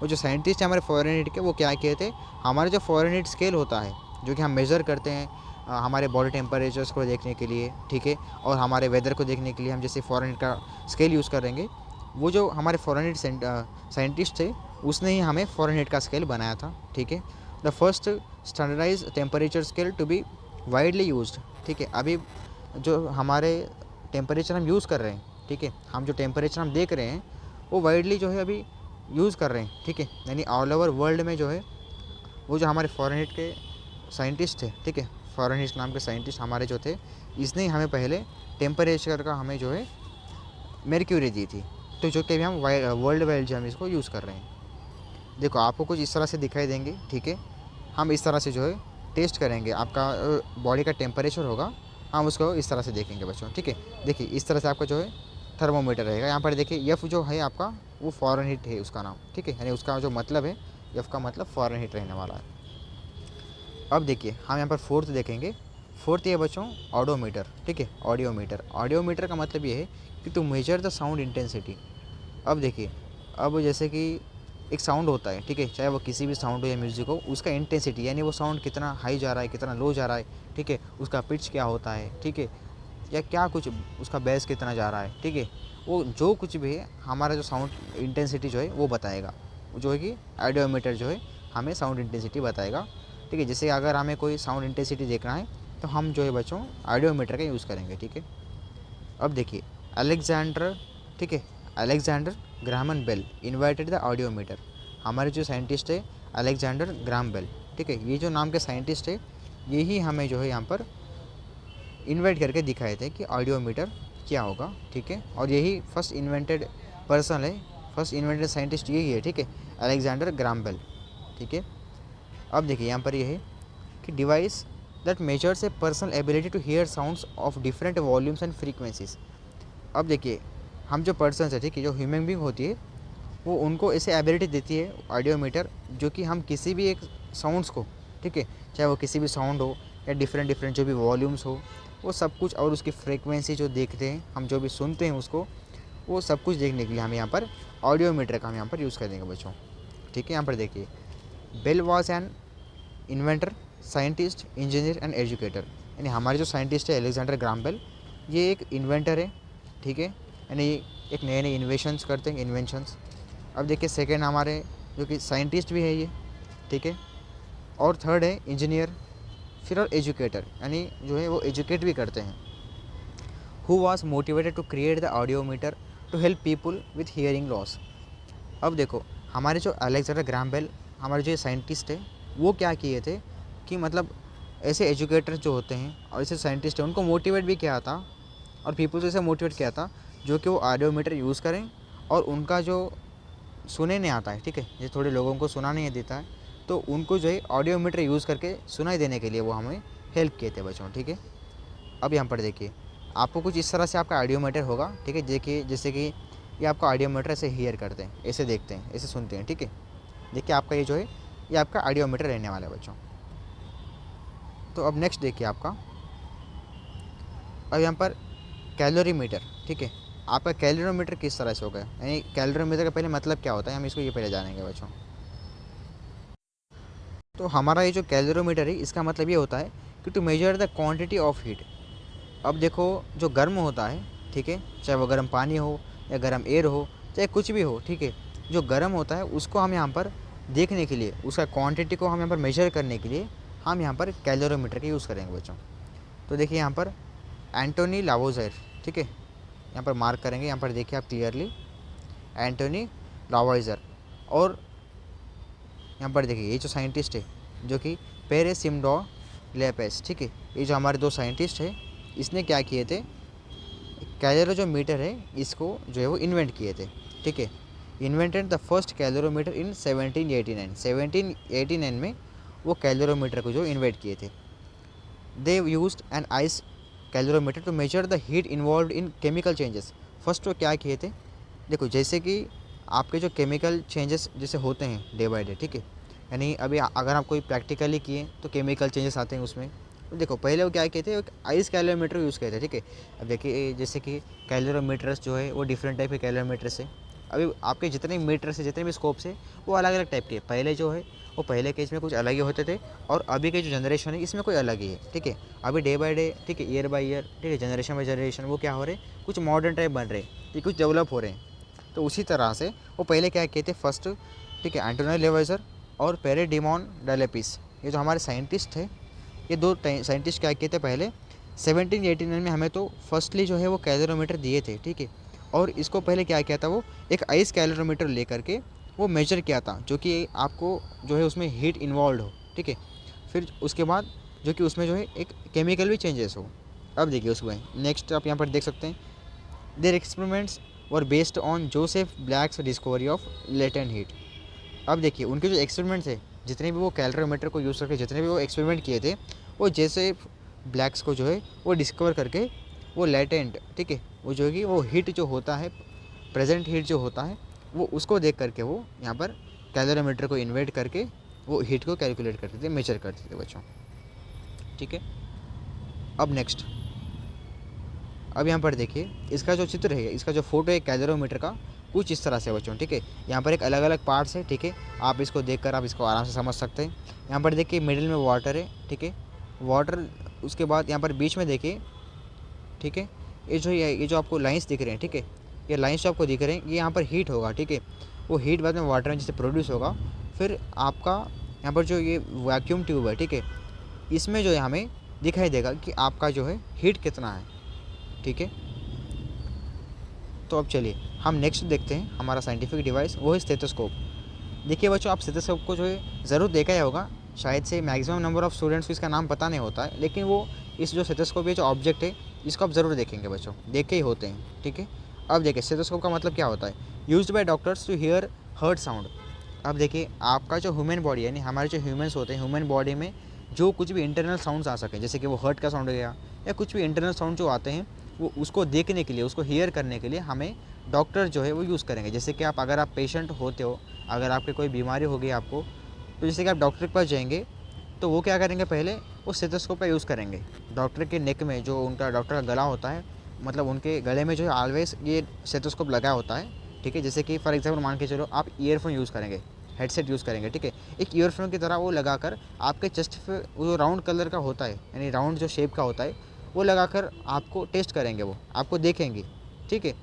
वो जो साइंटिस्ट हैं हमारे फ़ारेनहीट के, वो क्या किए थे, हमारे जो फ़ारेनहीट स्केल होता है, जो कि हम मेज़र करते हैं हमारे बॉडी टेम्परेचर्स को देखने के लिए, ठीक है, और हमारे वेदर को देखने के लिए हम जैसे फ़ारेनहीट का स्केल यूज़ करेंगे, वो जो हमारे फ़ारेनहीट साइंटिस्ट थे उसने ही हमें फ़ारेनहीट का स्केल बनाया था, ठीक है। The first standardise temperature scale to be widely used, ठीक है। अभी जो हमारे टेम्परेचर हम यूज़ कर रहे हैं, ठीक है, हम जो टेम्परेचर हम देख रहे हैं वो वाइडली जो है अभी यूज़ कर रहे हैं, ठीक है, यानी ऑल ओवर वर्ल्ड में जो है वो जो हमारे फ़ारेनहीट के साइंटिस्ट थे, ठीक है, फ़ारेनहीट नाम के साइंटिस्ट हमारे जो थे, इसने हमें पहले टेम्परेचर का हमें जो है मेर्क्यूरी दी थी, तो जो कि अभी हम वर्ल्ड वाइड जो हम इसको यूज़ कर रहे हैं। देखो आपको कुछ इस तरह से दिखाई देंगे, ठीक है, हम इस तरह से जो है टेस्ट करेंगे, आपका बॉडी का टेम्परेचर होगा, हम उसको इस तरह से देखेंगे बच्चों, ठीक है। देखिए इस तरह से आपका जो है थर्मोमीटर रहेगा, यहाँ पर देखिए एफ़ जो है आपका वो फ़ारेनहीट है उसका नाम, ठीक है, यानी उसका जो मतलब है एफ़ का मतलब फ़ारेनहीट रहने वाला है। अब देखिए हम यहाँ पर फोर्थ देखेंगे, फोर्थ ये बच्चों ऑडोमीटर, ठीक है, ऑडियोमीटर। ऑडियोमीटर का मतलब ये है कि to measure the sound intensity. अब देखिए, अब जैसे कि एक साउंड होता है, ठीक है, चाहे वो किसी भी साउंड हो या म्यूज़िक हो, उसका इंटेंसिटी यानी वो साउंड कितना हाई जा रहा है, कितना लो जा रहा है, ठीक है, उसका पिच क्या होता है, ठीक है, या क्या कुछ उसका बेस कितना जा रहा है, ठीक है, वो जो कुछ भी है हमारा जो साउंड इंटेंसिटी जो है वो बताएगा, जो है कि ऑडियोमीटर जो है हमें साउंड इंटेंसिटी बताएगा, ठीक है। जैसे अगर हमें कोई साउंड इंटेंसिटी देखना है तो हम जो है बच्चों ऑडियोमीटर का यूज़ करेंगे, ठीक है। अब देखिए अलेक्जेंडर, ठीक है, Alexander Graham Bell invited the audiometer. हमारे जो साइंटिस्ट है अलेक्जेंडर ग्राहम बेल, ठीक है, ये जो नाम के साइंटिस्ट है यही हमें जो है यहाँ पर इन्वाइट करके दिखाए थे कि ऑडियोमीटर क्या होगा, ठीक है, और यही फर्स्ट इन्वेंटेड पर्सन है, फर्स्ट इन्वेंटेड साइंटिस्ट यही है, ठीक है, अलेक्जेंडर ग्राहम बेल, ठीक है। अब देखिए यहाँ पर ये है कि device that measures a personal ability to hear sounds of different volumes and frequencies. अब देखिए हम जो पर्सन है, ठीक है, जो ह्यूमन बींग होती है वो उनको ऐसे एबिलिटी देती है ऑडियोमीटर, जो कि हम किसी भी एक साउंड्स को, ठीक है, चाहे वो किसी भी साउंड हो या डिफरेंट डिफरेंट जो भी वॉल्यूम्स हो, वो सब कुछ, और उसकी फ्रीक्वेंसी जो देखते हैं हम, जो भी सुनते हैं उसको, वो सब कुछ देखने के लिए हम यहाँ पर ऑडियोमीटर का हम यहाँ पर यूज़ करेंगे बच्चों, ठीक है। यहाँ पर देखिए Bell was an inventor, scientist, engineer and educator, यानी हमारे जो साइंटिस्ट है अलेक्जेंडर ग्राहम बेल, ये एक इन्वेंटर है, ठीक है, यानी एक नए नए इन्वेशंस करते हैं, इन्वेंशंस। अब देखिए सेकेंड हमारे जो कि साइंटिस्ट भी है ये, ठीक है, और थर्ड है इंजीनियर, फिर और एजुकेटर, यानी जो है वो एजुकेट भी करते हैं। Who was motivated to create the audiometer to help people with hearing loss. अब देखो हमारे जो अलेक्जेंडर ग्राहम बेल हमारे जो साइंटिस्ट है वो क्या किए थे कि मतलब ऐसे एजुकेटर जो होते हैं और ऐसे साइंटिस्ट हैं उनको मोटिवेट भी किया था, और पीपल को ऐसे मोटिवेट किया था जो कि वो ऑडियोमीटर यूज़ करें, और उनका जो सुने नहीं आता है, ठीक है, ये थोड़े लोगों को सुना नहीं देता है, तो उनको जो है ऑडियोमीटर यूज़ करके सुनाई देने के लिए वो हमें हेल्प किए थे बच्चों, ठीक है। अब यहाँ पर देखिए आपको कुछ इस तरह से आपका ऑडियोमीटर होगा, ठीक है, देखिए जैसे कि ये आपका ऑडियोमीटर ऐसे हियर करते हैं, ऐसे देखते हैं, ऐसे सुनते हैं, ठीक है। देखिए आपका ये जो है ये आपका ऑडियोमीटर रहने वाला है बच्चों। तो अब नेक्स्ट देखिए आपका, अब यहाँ पर कैलोरीमीटर, ठीक है, आपका कैलोरीमीटर किस तरह से होगा, यानी कैलोरीमीटर का पहले मतलब क्या होता है, हम इसको ये पहले जानेंगे बच्चों। तो हमारा ये जो कैलोरीमीटर है इसका मतलब ये होता है कि to measure the quantity of heat. अब देखो जो गर्म होता है, ठीक है, चाहे वो गर्म पानी हो या गर्म एयर हो, चाहे कुछ भी हो, ठीक है, जो गर्म होता है उसको हम यहाँ पर देखने के लिए, उसका क्वांटिटी को हम यहाँ पर मेजर करने के लिए हम यहाँ पर कैलोरीमीटर का यूज़ करेंगे बच्चों। तो देखिए यहाँ पर एंटोनी लावोइज़र, ठीक है, यहाँ पर मार्क करेंगे। यहाँ पर देखिए आप क्लियरली एंटोनी लावोइज़र। और यहाँ पर देखिए ये जो साइंटिस्ट है जो कि पेरेसिमडो लेपेस, ठीक है, ये जो हमारे 2 साइंटिस्ट है, इसने क्या किए थे, कैलोरीमीटर है इसको जो है वो इन्वेंट किए थे, ठीक है। इन्वेंटेड द फर्स्ट कैलोरीमीटर इन 1789। 1789 में वो कैलोरीमीटर को जो इन्वेंट किए थे। They used an ice calorimeter to measure the heat involve in chemical changes. First वो क्या किए थे, देखो जैसे कि आपके जो केमिकल चेंजेस जैसे होते हैं डे बाय डे, ठीक है, यानी अभी अगर आप कोई प्रैक्टिकली किए तो केमिकल चेंजेस आते हैं उसमें। तो देखो पहले वो क्या किए थे, एक आइस कैलोरीमीटर यूज़ किए थे, ठीक है। अब देखिए जैसे कि कैलोरीमीटर्स जो है वो डिफरेंट टाइप के कैलोरीमीटर्स है। अभी आपके जितने मीटर से, जितने भी स्कोप्स है, वो अलग अलग टाइप के। पहले जो है वो पहले के इसमें कुछ अलग ही होते थे, और अभी के जो जनरेशन है इसमें कोई अलग ही है, ठीक है। अभी डे बाय डे, ठीक है, ईयर बाय ईयर, ठीक है, जनरेशन बाय जनरेशन वो क्या हो रहे हैं, कुछ मॉडर्न टाइप बन रहे हैं, ये कुछ डेवलप हो रहे हैं। तो उसी तरह से वो पहले क्या किए थे फर्स्ट, ठीक है, एंटोनी लावोइज़र और पेरेडिमॉन डेलेपिस, ये जो हमारे साइंटिस्ट थे, ये 2 साइंटिस्ट क्या किए थे पहले 1789 में हमें तो फर्स्टली जो है वो कैलोरीमीटर दिए थे, ठीक है। और इसको पहले क्या किया था, वो एक आइस कैलोरीमीटर लेकर के वो मेजर किया था, जो कि आपको जो है उसमें हीट इन्वॉल्व हो, ठीक है। फिर उसके बाद जो कि उसमें जो है एक केमिकल भी चेंजेस हो। अब देखिए उसमें नेक्स्ट आप यहाँ पर देख सकते हैं, their experiments were based on Joseph Black's discovery of latent heat. अब देखिए उनके जो एक्सपेरिमेंट्स है, जितने भी वो कैलोरीमीटर को यूज़ करके जितने भी वो एक्सपेरिमेंट किए थे, वो जैसे ब्लैक्स को जो है वो डिस्कवर करके वो लेटेंट, ठीक है, वो जो है कि वो हीट जो होता है, प्रेजेंट हीट जो होता है, वो उसको देख करके वो यहाँ पर कैलोरीमीटर को इन्वेट करके वो हीट को कैलकुलेट करते थे, मेजर करते थे बच्चों, ठीक है। अब नेक्स्ट, अब यहाँ पर देखिए इसका जो चित्र है, इसका जो फोटो है कैलोरीमीटर का, कुछ इस तरह से बच्चों, ठीक है। यहाँ पर एक अलग अलग पार्ट्स है, ठीक है, आप इसको देखकर आप इसको आराम से समझ सकते हैं। यहाँ पर देखिए मिडिल में वाटर है, ठीक है, वाटर। उसके बाद यहाँ पर बीच में देखिए, ठीक है, ये जो आपको लाइंस दिख रहे हैं, ठीक है, ये लाइंस जो आपको दिख रहे हैं, ये यहाँ पर हीट होगा, ठीक है। वो हीट बाद में वाटर में जैसे प्रोड्यूस होगा, फिर आपका यहाँ पर जो ये वैक्यूम ट्यूब है, ठीक है, इसमें जो है हमें दिखाई देगा कि आपका जो है हीट कितना है, ठीक है। तो अब चलिए हम नेक्स्ट देखते हैं हमारा साइंटिफिक डिवाइस, वो है स्टेथोस्कोप। देखिए बच्चों, आप स्टेथोस्कोप को जो है ज़रूर देखा ही होगा, शायद से मैक्सिमम नंबर ऑफ़ स्टूडेंट्स को इसका नाम पता नहीं होता है, लेकिन वो इस जो स्टेथोस्कोप ये जो ऑब्जेक्ट है इसको आप ज़रूर देखेंगे बच्चों, देखे ही होते हैं, ठीक है। अब देखिए स्टेथोस्कोप का मतलब क्या होता है, used by doctors to hear heart sound. अब देखिए आपका जो ह्यूमन बॉडी है, यानी हमारे जो ह्यूमन्स होते हैं, ह्यूमन बॉडी में जो कुछ भी इंटरनल साउंड्स आ सकें, जैसे कि वो हर्ट का साउंड हो गया या कुछ भी इंटरनल साउंड जो आते हैं, वो उसको देखने के लिए, उसको हियर करने के लिए हमें डॉक्टर जो है वो यूज़ करेंगे। जैसे कि आप अगर आप पेशेंट होते हो, अगर आपके कोई बीमारी हो गई आपको, तो जैसे कि आप डॉक्टर के पास जाएंगे, तो वो क्या करेंगे, पहले वो स्टेथोस्कोप का यूज़ करेंगे। डॉक्टर के नेक में जो उनका डॉक्टर का गला होता है, मतलब उनके गले में जो है ऑलवेज ये स्टेथोस्कोप लगा होता है, ठीक है। जैसे कि फॉर एग्जाम्पल मान के चलो आप ईयरफोन यूज़ करेंगे, हेडसेट यूज़ करेंगे, ठीक है, एक ईयरफोन की तरह वो लगाकर आपके चेस्ट पे वो जो राउंड कलर का होता है, यानी राउंड जो शेप का होता है, वो लगाकर आपको टेस्ट करेंगे, वो आपको देखेंगे, ठीक है।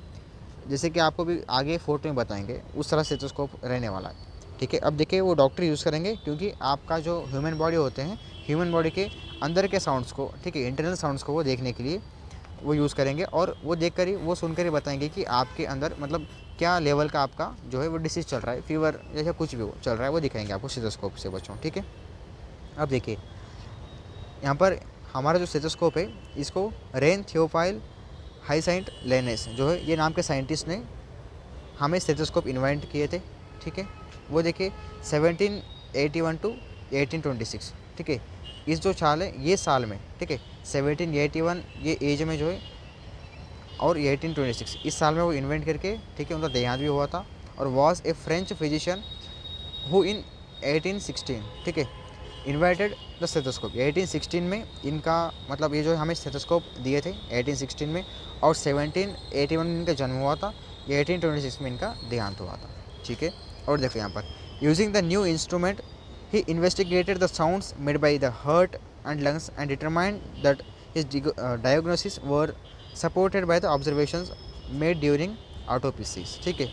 जैसे कि आपको भी आगे फोटो में बताएंगे, उस तरह स्टेथोस्कोप रहने वाला है, ठीक है। अब देखिए वो डॉक्टर यूज़ करेंगे, क्योंकि आपका जो ह्यूमन बॉडी होते हैं, ह्यूमन बॉडी के अंदर के साउंड्स को, ठीक है, इंटरनल साउंड्स को वो देखने के लिए वो यूज़ करेंगे, और वो देख कर ही, वो सुनकर ही बताएंगे कि आपके अंदर मतलब क्या लेवल का आपका जो है वो डिसीज़ चल रहा है, फीवर जैसा कुछ भी वो चल रहा है, वो दिखाएंगे आपको स्टेथोस्कोप से बच्चों, ठीक है। अब देखिए यहाँ पर हमारा जो स्टेथोस्कोप है, इसको रेन थियोफाइल हाइसेंट लेनेस जो है, ये नाम के साइंटिस्ट ने हमें स्टेथोस्कोप इन्वेंट किए थे, ठीक है। वो देखिए 1781 टू 1826, ठीक है, इस जो साल है ये साल में, ठीक है, 1781 ये एज में जो है, और 1826 इस साल में वो इन्वेंट करके, ठीक है, उनका देहांत भी हुआ था। और was a French physician who in 1816, ठीक है, इन्वेंटेड द स्टेथोस्कोप। 1816 में इनका मतलब ये जो हमें स्टेथोस्कोप दिए थे 1816 में, और 1781 में इनका जन्म हुआ था, 1826 में इनका देहांत हुआ था, ठीक है। और देखो यहाँ पर using the new instrument he investigated the sounds made by the heart and lungs and determined that his diagnosis were supported by the observations made during autopsies, ठीक है।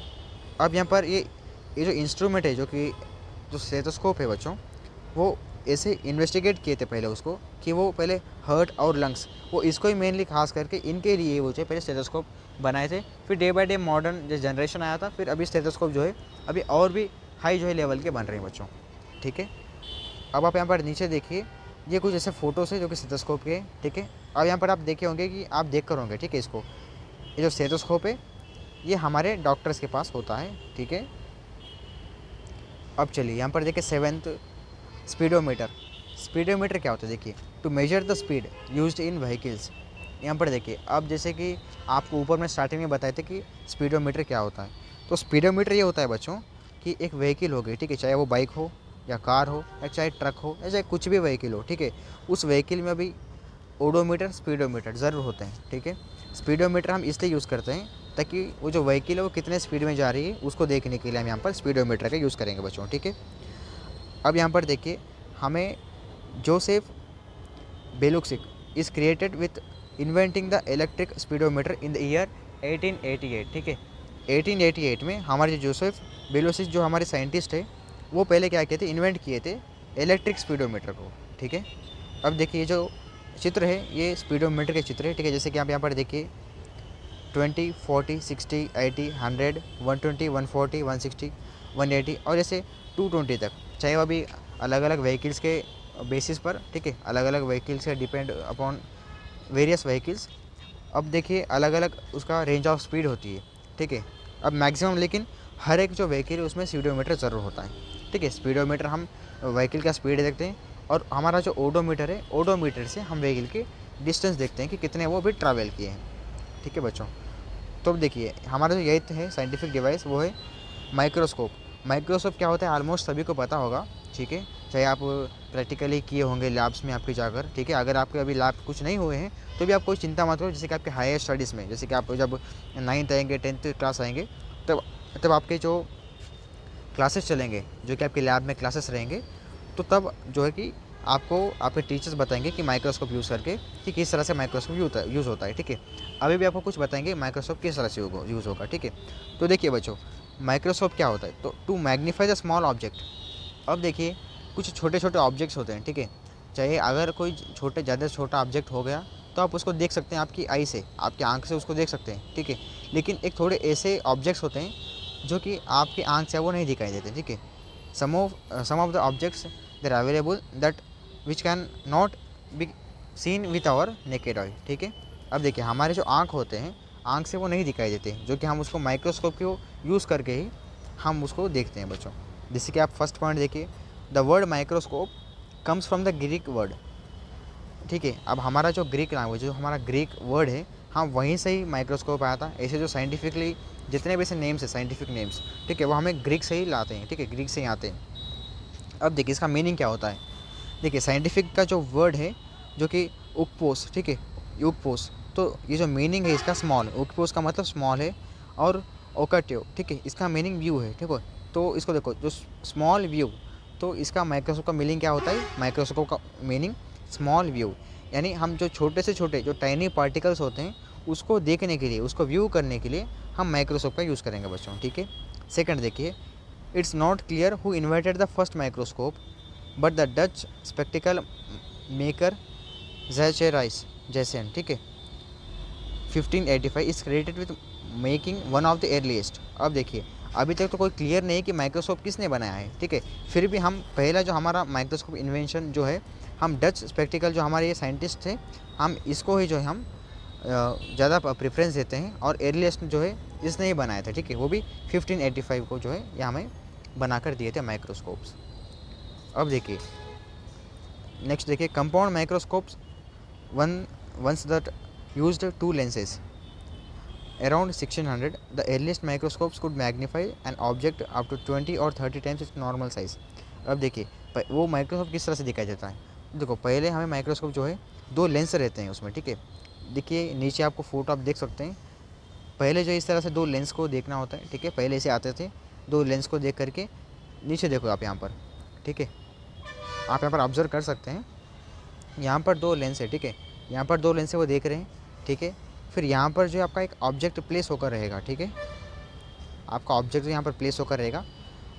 अब यहाँ पर ये ये जो इंस्ट्रूमेंट है, जो कि जो स्टेथोस्कोप है बच्चों, वो ऐसे इन्वेस्टिगेट किए थे पहले उसको, कि वो पहले हार्ट और लंग्स, वो इसको ही मेनली खास करके इनके लिए वो जो पहले स्टेथोस्कोप बनाए थे। फिर डे बाय डे मॉडर्न जो जनरेशन आया था, फिर अभी स्टेथोस्कोप जो है अभी और भी हाई जो है लेवल के बन रहे हैं बच्चों, ठीक है। अब आप यहाँ पर नीचे देखिए, ये कुछ ऐसे फोटोज है जो कि स्टेथोस्कोप के हैं, ठीक है। अब यहाँ पर आप देखे होंगे कि आप देख कर होंगे, ठीक है। इसको, ये जो स्टेथोस्कोप है ये हमारे डॉक्टर्स के पास होता है, ठीक है। अब चलिए यहाँ पर देखिए 7th, स्पीडोमीटर। स्पीडोमीटर क्या होता है देखिए, to measure the speed used in vehicles. यहाँ पर देखिए, अब जैसे कि आपको ऊपर में स्टार्टिंग में बताए थे कि स्पीडोमीटर क्या होता है, तो स्पीडोमीटर ये होता है बच्चों कि एक व्हीकल हो गई, ठीक है, चाहे वो बाइक हो या कार हो या चाहे ट्रक हो या चाहे कुछ भी व्हीकल हो, ठीक है, उस व्हीकल में अभी ओडोमीटर स्पीडोमीटर ज़रूर होते हैं, ठीक है। स्पीडोमीटर हम इसलिए यूज़ करते हैं ताकि वो जो व्हीकल है वो कितने स्पीड में जा रही है उसको देखने के लिए हम यहाँ पर स्पीडोमीटर का यूज़ करेंगे बच्चों, ठीक है। अब यहाँ पर देखिए, हमें Joseph Belusic is created with inventing the electric speedometer in the year 1888, ठीक है। 1888 में हमारे जो जोसेफ बेलुक्सिक जो हमारे साइंटिस्ट है, वो पहले क्या किए थे, इन्वेंट किए थे इलेक्ट्रिक स्पीडोमीटर को, ठीक है। अब देखिए ये जो चित्र है ये स्पीडोमीटर के चित्र है, ठीक है। जैसे कि आप यहाँ पर देखिए 20, 40, 60, 80, 100, 120, 140, 160, 180 और ऐसे 220 तक, चाहे वो अभी अलग अलग व्हीकल्स के बेसिस पर, ठीक है, अलग अलग व्हीकल्स से डिपेंड अपॉन वेरियस व्हीकल्स। अब देखिए अलग अलग उसका रेंज ऑफ स्पीड होती है, ठीक है। अब मैक्सिमम लेकिन हर एक जो व्हीकल है उसमें स्पीडोमीटर ज़रूर होता है, ठीक है। स्पीडोमीटर हम व्हीकल का स्पीड देखते हैं, और हमारा जो ओडोमीटर है, ओडोमीटर से हम व्हीकल के डिस्टेंस देखते हैं कि कितने वो भी ट्रैवल किए हैं, ठीक है बच्चों। तो अब देखिए हमारा जो यही है साइंटिफिक डिवाइस, वो है माइक्रोस्कोप। माइक्रोस्कोप क्या होता है ऑलमोस्ट सभी को पता होगा, ठीक है, चाहे आप प्रैक्टिकली किए होंगे लैब्स में आपके जाकर, ठीक है। अगर आपके अभी लैब कुछ नहीं हुए हैं तो भी आप कोई चिंता मत करो, जैसे कि आपके हायर स्टडीज़ में, जैसे कि आप जब 9th आएंगे 10th क्लास आएंगे, तब आपके जो क्लासेस चलेंगे, जो कि आपके लैब में क्लासेस रहेंगे, तो तब जो है कि आपको आपके टीचर्स बताएंगे कि माइक्रोस्कोप यूज़ करके कि किस तरह से माइक्रोस्कोप यूज़ होता है, ठीक है। अभी भी आपको कुछ बताएंगे माइक्रोस्कोप किस तरह से यूज़ होगा, ठीक है। तो देखिए बच्चों, माइक्रोस्कोप क्या होता है, तो to magnify the small object. अब देखिए कुछ छोटे छोटे ऑब्जेक्ट्स होते हैं, ठीक है। चाहे अगर कोई ज़्यादा छोटा ऑब्जेक्ट हो गया तो आप उसको देख सकते हैं आपकी आई से, आपकी आंख से उसको देख सकते हैं, ठीक है। लेकिन एक थोड़े ऐसे ऑब्जेक्ट्स होते हैं जो कि आपकी आंख से वो नहीं दिखाई देते, ठीक है। Some of the objects there available that which can not be seen with our naked eye, ठीक है। अब देखिए हमारे जो आँख होते हैं, आँख से वो नहीं दिखाई देते, जो कि हम उसको माइक्रोस्कोप को यूज़ करके ही हम उसको देखते हैं बच्चों। जैसे कि आप फर्स्ट पॉइंट देखिए, the word microscope comes from the Greek word, ठीक है। अब हमारा जो ग्रीक लैंग्वेज, जो हमारा ग्रीक वर्ड है, हाँ वहीं से ही माइक्रोस्कोप आया था। ऐसे जो साइंटिफिकली जितने भी ऐसे नेम्स है, साइंटिफिक नेम्स, ठीक है, वो हमें ग्रीक से ही लाते हैं, ठीक है, ग्रीक से ही आते हैं। अब देखिए इसका मीनिंग क्या होता है, देखिए साइंटिफिक का जो वर्ड है जो कि उकपोस, ठीक है, यूकपोस, तो ये जो मीनिंग है इसका स्मॉल, उकपोस का मतलब स्मॉल है, और ओकाट्यो, ठीक है, इसका मीनिंग व्यू है, ठीक है। तो इसको देखो, जो स्मॉल व्यू, तो इसका माइक्रोस्कोप का मीनिंग क्या होता है, माइक्रोस्कोप का मीनिंग स्मॉल व्यू, यानी हम जो छोटे से छोटे जो टाइनी पार्टिकल्स होते हैं उसको देखने के लिए, उसको व्यू करने के लिए हम माइक्रोस्कोप का यूज़ करेंगे बच्चों, ठीक है। सेकंड देखिए, it's not clear who invented the first microscope but the Dutch spectacle maker Zacharias Janssen, ठीक है, 1585 is credited with making one of the earliest. अब देखिए अभी तक तो कोई क्लियर नहीं है कि माइक्रोस्कोप किसने बनाया है, ठीक है। फिर भी हम पहला जो हमारा माइक्रोस्कोप इन्वेंशन जो है, हम डच स्पेक्टिकल जो हमारे ये साइंटिस्ट थे, हम इसको ही जो है हम ज़्यादा प्रेफरेंस देते हैं, और एर्लीस्ट जो है इसने ही बनाया था, ठीक है, वो भी 1585 को जो है ये हमें बना कर दिए थे माइक्रोस्कोप्स। अब देखिए नेक्स्ट देखिए, compound microscopes once that used two lenses. Around 1600, the earliest microscopes could magnify an object up to 20 or 30 times its normal size. अब देखिए वो माइक्रोस्कोप किस तरह से दिखाई देता है, देखो पहले हमें माइक्रोस्कोप जो है दो लेंस रहते हैं उसमें, ठीक है। देखिए नीचे आपको फोटो आप देख सकते हैं, पहले जो इस तरह से दो लेंस को देखना होता है, ठीक है, पहले से आते थे, दो लेंस को देख करके नीचे देखो आप यहाँ पर, ठीक है, आप यहाँ पर ऑब्जर्व कर सकते हैं, यहाँ पर दो लेंस है, ठीक है, यहाँ पर दो लेंस से वो देख रहे हैं, ठीक है। फिर यहाँ पर जो आपका एक ऑब्जेक्ट प्लेस होकर रहेगा, ठीक है, आपका ऑब्जेक्ट यहाँ पर प्लेस होकर रहेगा,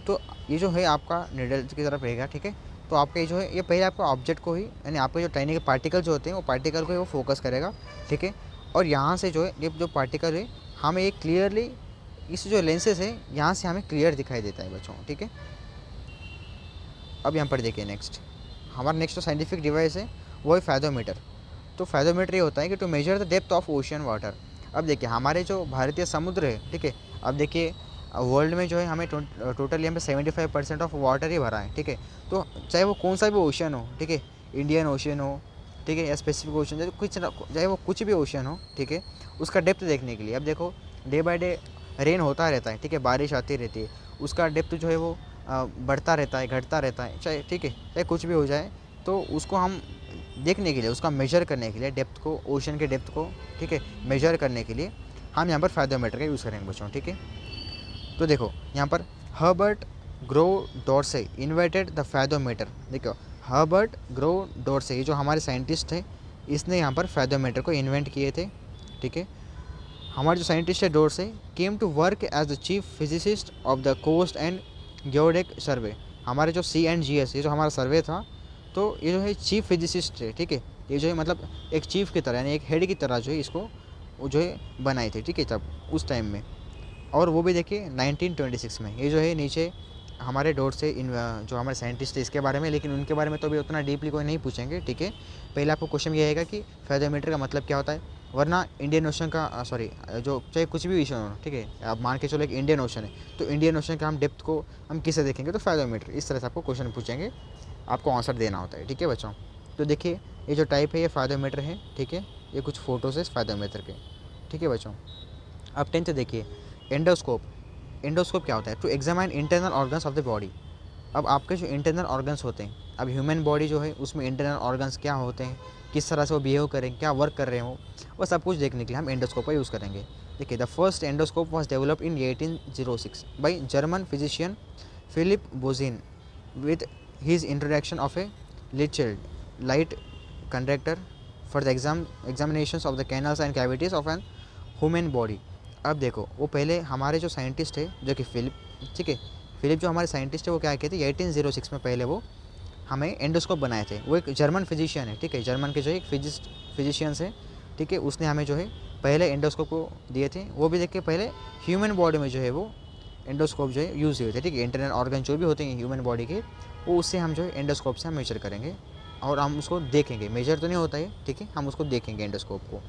तो ये जो है आपका निडल की तरफ रहेगा, ठीक है। तो आपका ये जो है ये पहले आपका ऑब्जेक्ट को ही, यानी आपके जो टाइनी के पार्टिकल जो होते हैं वो पार्टिकल को ही वो फोकस करेगा, ठीक है। और यहाँ से जो है ये जो पार्टिकल है हमें एक क्लियरली इस जो लेंसेज है यहाँ से हमें क्लियर दिखाई देता है बच्चों, ठीक है। अब यहाँ पर देखिए नेक्स्ट हमारा नेक्स्ट जो साइंटिफिक डिवाइस है वो है फैथोमीटर। तो फैथोमीटर ये होता है कि to measure the depth of ocean water. अब देखिए हमारे जो भारतीय समुद्र है, ठीक है। अब देखिए वर्ल्ड में जो है हमें टोटल यहाँ पे 75% ऑफ वाटर ही भरा है, ठीक है। तो चाहे वो कौन सा भी ओशन हो, ठीक है, इंडियन ओशन हो, ठीक है, या स्पेसिफिक ओशन, चाहे वो कुछ भी ओशन हो, ठीक है, उसका डेप्थ देखने के लिए अब देखो डे बाय डे रेन होता रहता है, ठीक है, बारिश आती रहती है, उसका डेप्थ जो है वो बढ़ता रहता है, घटता रहता है, चाहे ठीक है, चाहे कुछ भी हो जाए। तो उसको हम देखने के लिए, उसका मेजर करने के लिए डेप्थ को, ओशन के डेप्थ को, ठीक है, मेजर करने के लिए हम यहाँ पर फैथोमीटर का यूज़ करेंगे बच्चों, ठीक है। तो देखो यहाँ पर Herbert Grove Dorsey invented the fathometer. देखो हर्बर्ट ग्रो डॉर्से, ये जो हमारे साइंटिस्ट थे, इसने यहाँ पर फैथोमीटर को इन्वेंट किए थे, ठीक है। हमारे जो साइंटिस्ट है Dorsey came to work as the chief physicist of the coast and geodetic survey. हमारे जो CNGS ये जो हमारा सर्वे था, तो ये जो है चीफ फिजिसिस्ट है, ठीक है। ये जो है मतलब एक चीफ की तरह, यानी एक हेड की तरह जो है इसको वो जो है बनाए थे, ठीक है, तब उस टाइम में। और वो भी देखिए 1926 में। ये जो है नीचे हमारे डोर से इन जो हमारे साइंटिस्ट है इसके बारे में, लेकिन उनके बारे में तो अभी उतना डीपली कोई नहीं पूछेंगे, ठीक है। पहले आपको क्वेश्चन ये आएगा कि फैथोमीटर का मतलब क्या होता है, वरना इंडियन ओशन का सॉरी जो चाहे कुछ भी ओशन हो, ठीक है, आप मान के चलो एक इंडियन ओशन है, तो इंडियन ओशन का हम डेप्थ को हम किससे देखेंगे, तो फैथोमीटर। इस तरह से आपको क्वेश्चन पूछेंगे, आपको आंसर देना होता है, ठीक है बच्चों। तो देखिए ये जो टाइप है ये फैथोमीटर है, ठीक है। ये कुछ फोटोज है फैथोमीटर के, ठीक है बच्चों। अब 10th देखिए एंडोस्कोप। एंडोस्कोप क्या होता है, to examine internal organs of the body. अब आपके जो इंटरनल ऑर्गन्स होते हैं, अब ह्यूमन बॉडी जो है उसमें इंटरनल ऑर्गन्स क्या होते हैं, किस तरह से वो बिहेव करें, क्या वर्क कर रहे हो, वो सब कुछ देखने के लिए हम एंडोस्कोप का यूज़ करेंगे। देखिए the first endoscope was develop in 1806 by German physician Philipp Bozzini with his introduction of a lit light conductor for the examinations of the canals and cavities of an human body। अब देखो वो पहले हमारे जो scientist है जो कि Philip, ठीक है, फिलिप जो हमारे साइंटिस्ट है वो क्या कहते हैं 1806 में पहले वो हमें एंडोस्कोप बनाए थे। वो एक जर्मन फिजिशियन है, ठीक है, जर्मन के जो एक फिजिशियंस है, ठीक है, उसने हमें जो है पहले एंडोस्कोप को दिए थे। वो भी देखिए पहले ह्यूमन बॉडी में जो है वो एंडोस्कोप जो है यूज़ हुए थे, ठीक है। इंटरनल ऑर्गन जो भी होते हैं ह्यूमन बॉडी के, वो उससे हम जो है एंडोस्कोप से हम मेजर करेंगे और हम उसको देखेंगे। मेजर तो नहीं होता है, ठीक है, हम उसको देखेंगे एंडोस्कोप को।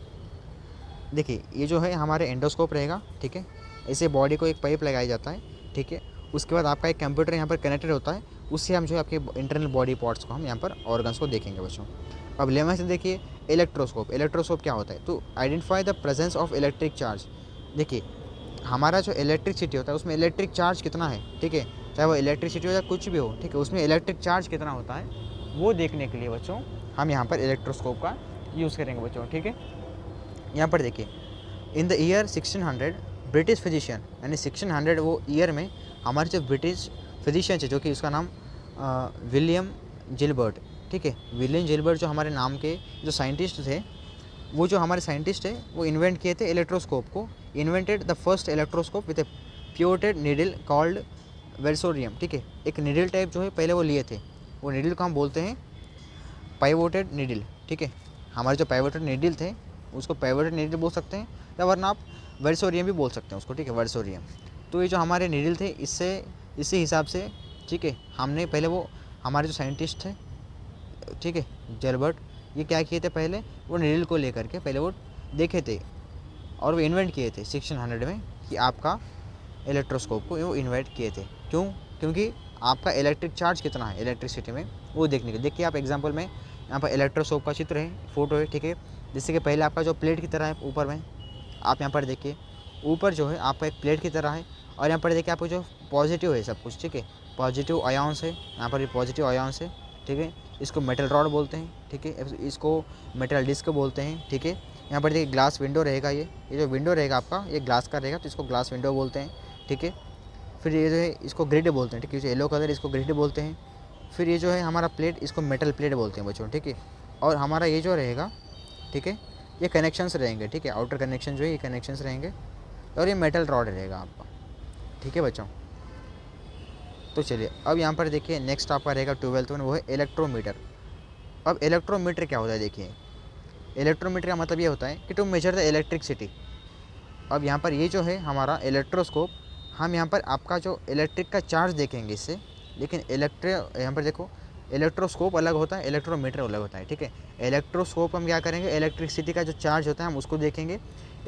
देखिए ये जो है हमारे एंडोस्कोप रहेगा, ठीक है। ऐसे बॉडी को एक पाइप लगाया जाता है, ठीक है। उसके बाद आपका एक कंप्यूटर यहाँ पर कनेक्टेड होता है, उससे हम जो है आपके इंटरनल बॉडी पार्ट्स को हम यहाँ पर ऑर्गन्स को देखेंगे बच्चों। अब लेवल से देखिए इलेक्ट्रोस्कोप। इलेक्ट्रोस्कोप क्या होता है, to identify the presence of electric charge. देखिए हमारा जो इलेक्ट्रिसिटी होता है उसमें इलेक्ट्रिक चार्ज कितना है, ठीक है, चाहे वो इलेक्ट्रिसिटी हो या कुछ भी हो, ठीक है, उसमें इलेक्ट्रिक चार्ज कितना होता है वो देखने के लिए बच्चों हम यहाँ पर इलेक्ट्रोस्कोप का यूज़ करेंगे बच्चों, ठीक है। यहाँ पर देखिए इन द ईयर 1600 ब्रिटिश फिजिशियन, यानी 1600 वो ईयर में हमारे जो ब्रिटिश फिजिशियन है जो कि उसका नाम विलियम जिलबर्ट, ठीक है, विलियम जिलबर्ट जो हमारे नाम के जो साइंटिस्ट थे, वो जो हमारे साइंटिस्ट है वो इन्वेंट किए थे इलेक्ट्रोस्कोप को। Invented the first electroscope with a pivoted needle called versorium, ठीक है। एक नीडल टाइप जो है पहले वो लिए थे, वो नीडल को हम बोलते हैं पाइवोटेड नीडल, ठीक है। हमारे जो पाइवोटेड नीडल थे उसको पाइवोटेड नीडल बोल सकते हैं, या वरना आप वेल्सोरियम भी बोल सकते हैं उसको, ठीक है, वेल्सोरियम। तो ये जो हमारे नीडल थे इसी हिसाब से, ठीक है, हमने पहले वो हमारे जो साइंटिस्ट थे, ठीक है, जर्बर्ट, ये क्या किए थे पहले वो नीडल को लेकर के पहले वो देखे थे और वो इन्वेंट किए थे 1600 में कि आपका इलेक्ट्रोस्कोप को वो इन्वेंट किए थे। क्यों, क्योंकि आपका इलेक्ट्रिक चार्ज कितना है इलेक्ट्रिसिटी में वो देखने के। देखिए आप एग्जांपल में यहाँ पर इलेक्ट्रोस्कोप का चित्र है, फोटो है, ठीक है। जैसे कि पहले आपका जो प्लेट की तरह है ऊपर में, आप यहाँ पर देखिए ऊपर जो है आपका एक प्लेट की तरह है, और यहाँ पर देखिए आपको जो पॉजिटिव है सब कुछ, ठीक है, पॉजिटिव आयॉन्स है, यहाँ पर भी पॉजिटिव आयॉन्स है, ठीक है। इसको मेटल रॉड बोलते हैं, ठीक है, इसको मेटल डिस्क बोलते हैं, ठीक है। यहाँ पर देखिए ग्लास विंडो रहेगा, ये जो विंडो रहेगा आपका ये ग्लास का रहेगा, तो इसको ग्लास विंडो बोलते हैं, ठीक है। फिर ये जो है इसको ग्रिड बोलते हैं, ठीक है, जो येलो कलर इसको ग्रिड बोलते हैं। फिर ये जो है हमारा प्लेट इसको मेटल प्लेट बोलते हैं बच्चों, ठीक है। और हमारा ये जो रहेगा, ठीक है, ये कनेक्शंस रहेंगे, ठीक है, आउटर कनेक्शन जो है ये कनेक्शंस रहेंगे, और ये मेटल रॉड रहेगा आपका, ठीक है बच्चों। तो चलिए अब यहाँ पर देखिए नेक्स्ट आपका रहेगा 12th में, वो है इलेक्ट्रोमीटर। अब इलेक्ट्रोमीटर क्या होता है देखिए, इलेक्ट्रोमीटर का मतलब ये होता है कि टू मेजर द इलेक्ट्रिसिटी। अब यहाँ पर ये जो है हमारा इलेक्ट्रोस्कोप, हम यहाँ पर आपका जो इलेक्ट्रिक का चार्ज देखेंगे इससे, लेकिन यहाँ पर देखो इलेक्ट्रोस्कोप अलग होता है, इलेक्ट्रोमीटर अलग होता है, ठीक है। इलेक्ट्रोस्कोप हम क्या करेंगे, इलेक्ट्रिसिटी का जो चार्ज होता है हम उसको देखेंगे।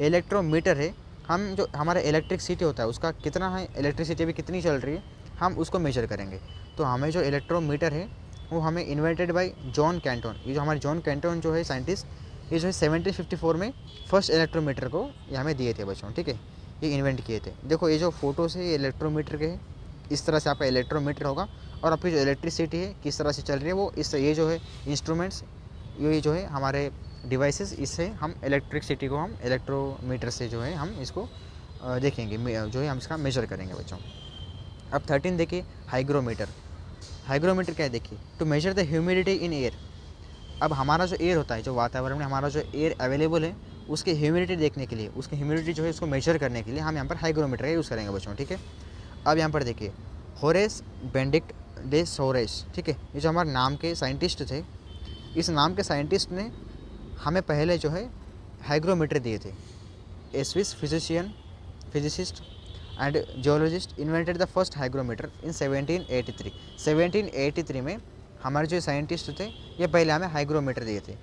इलेक्ट्रोमीटर है, हम जो हमारा इलेक्ट्रिसिटी होता है उसका कितना है, इलेक्ट्रिसिटी भी कितनी चल रही है, हम उसको मेजर करेंगे। तो हमें जो इलेक्ट्रोमीटर है वो हमें इन्वेंटेड बाय जॉन कैंटोन। ये जो हमारे जॉन कैंटोन जो है साइंटिस्ट, ये जो है 1754 में फर्स्ट इलेक्ट्रोमीटर को ये हमें दिए थे बच्चों, ठीक है, ये इन्वेंट किए थे। देखो ये जो फोटोस है ये इलेक्ट्रोमीटर के हैं, इस तरह से आपका इलेक्ट्रोमीटर होगा, और आपकी जो इलेक्ट्रिसिटी है किस तरह से चल रही है वो इस, ये जो है इंस्ट्रूमेंट्स, ये जो है हमारे डिवाइसेस, इससे हम इलेक्ट्रिसिटी को हम इलेक्ट्रोमीटर से जो है हम इसको देखेंगे, जो है हम इसका मेजर करेंगे बच्चों। अब 13 देखिए हाइग्रोमीटर। हाइग्रोमीटर क्या है देखिए, to measure the humidity in air. अब हमारा जो एयर होता है, जो वातावरण में हमारा जो एयर अवेलेबल है उसकी ह्यूमिडिटी देखने के लिए, उसकी ह्यूमिडिटी जो है उसको मेजर करने के लिए हम यहाँ पर हाइग्रोमीटर का यूज़ करेंगे बच्चों, ठीक है। अब यहाँ पर देखिए होरेस बेनेडिक्ट डे सोरेस, ठीक है, ये जो हमारे नाम के साइंटिस्ट थे, इस नाम के साइंटिस्ट ने हमें पहले जो है हाइग्रोमीटर दिए थे। A Swiss physicist and geologist invented the first hygrometer in 1783। 1783 में हमारे जो साइंटिस्ट थे ये पहले हमें हाइग्रोमीटर दिए थे।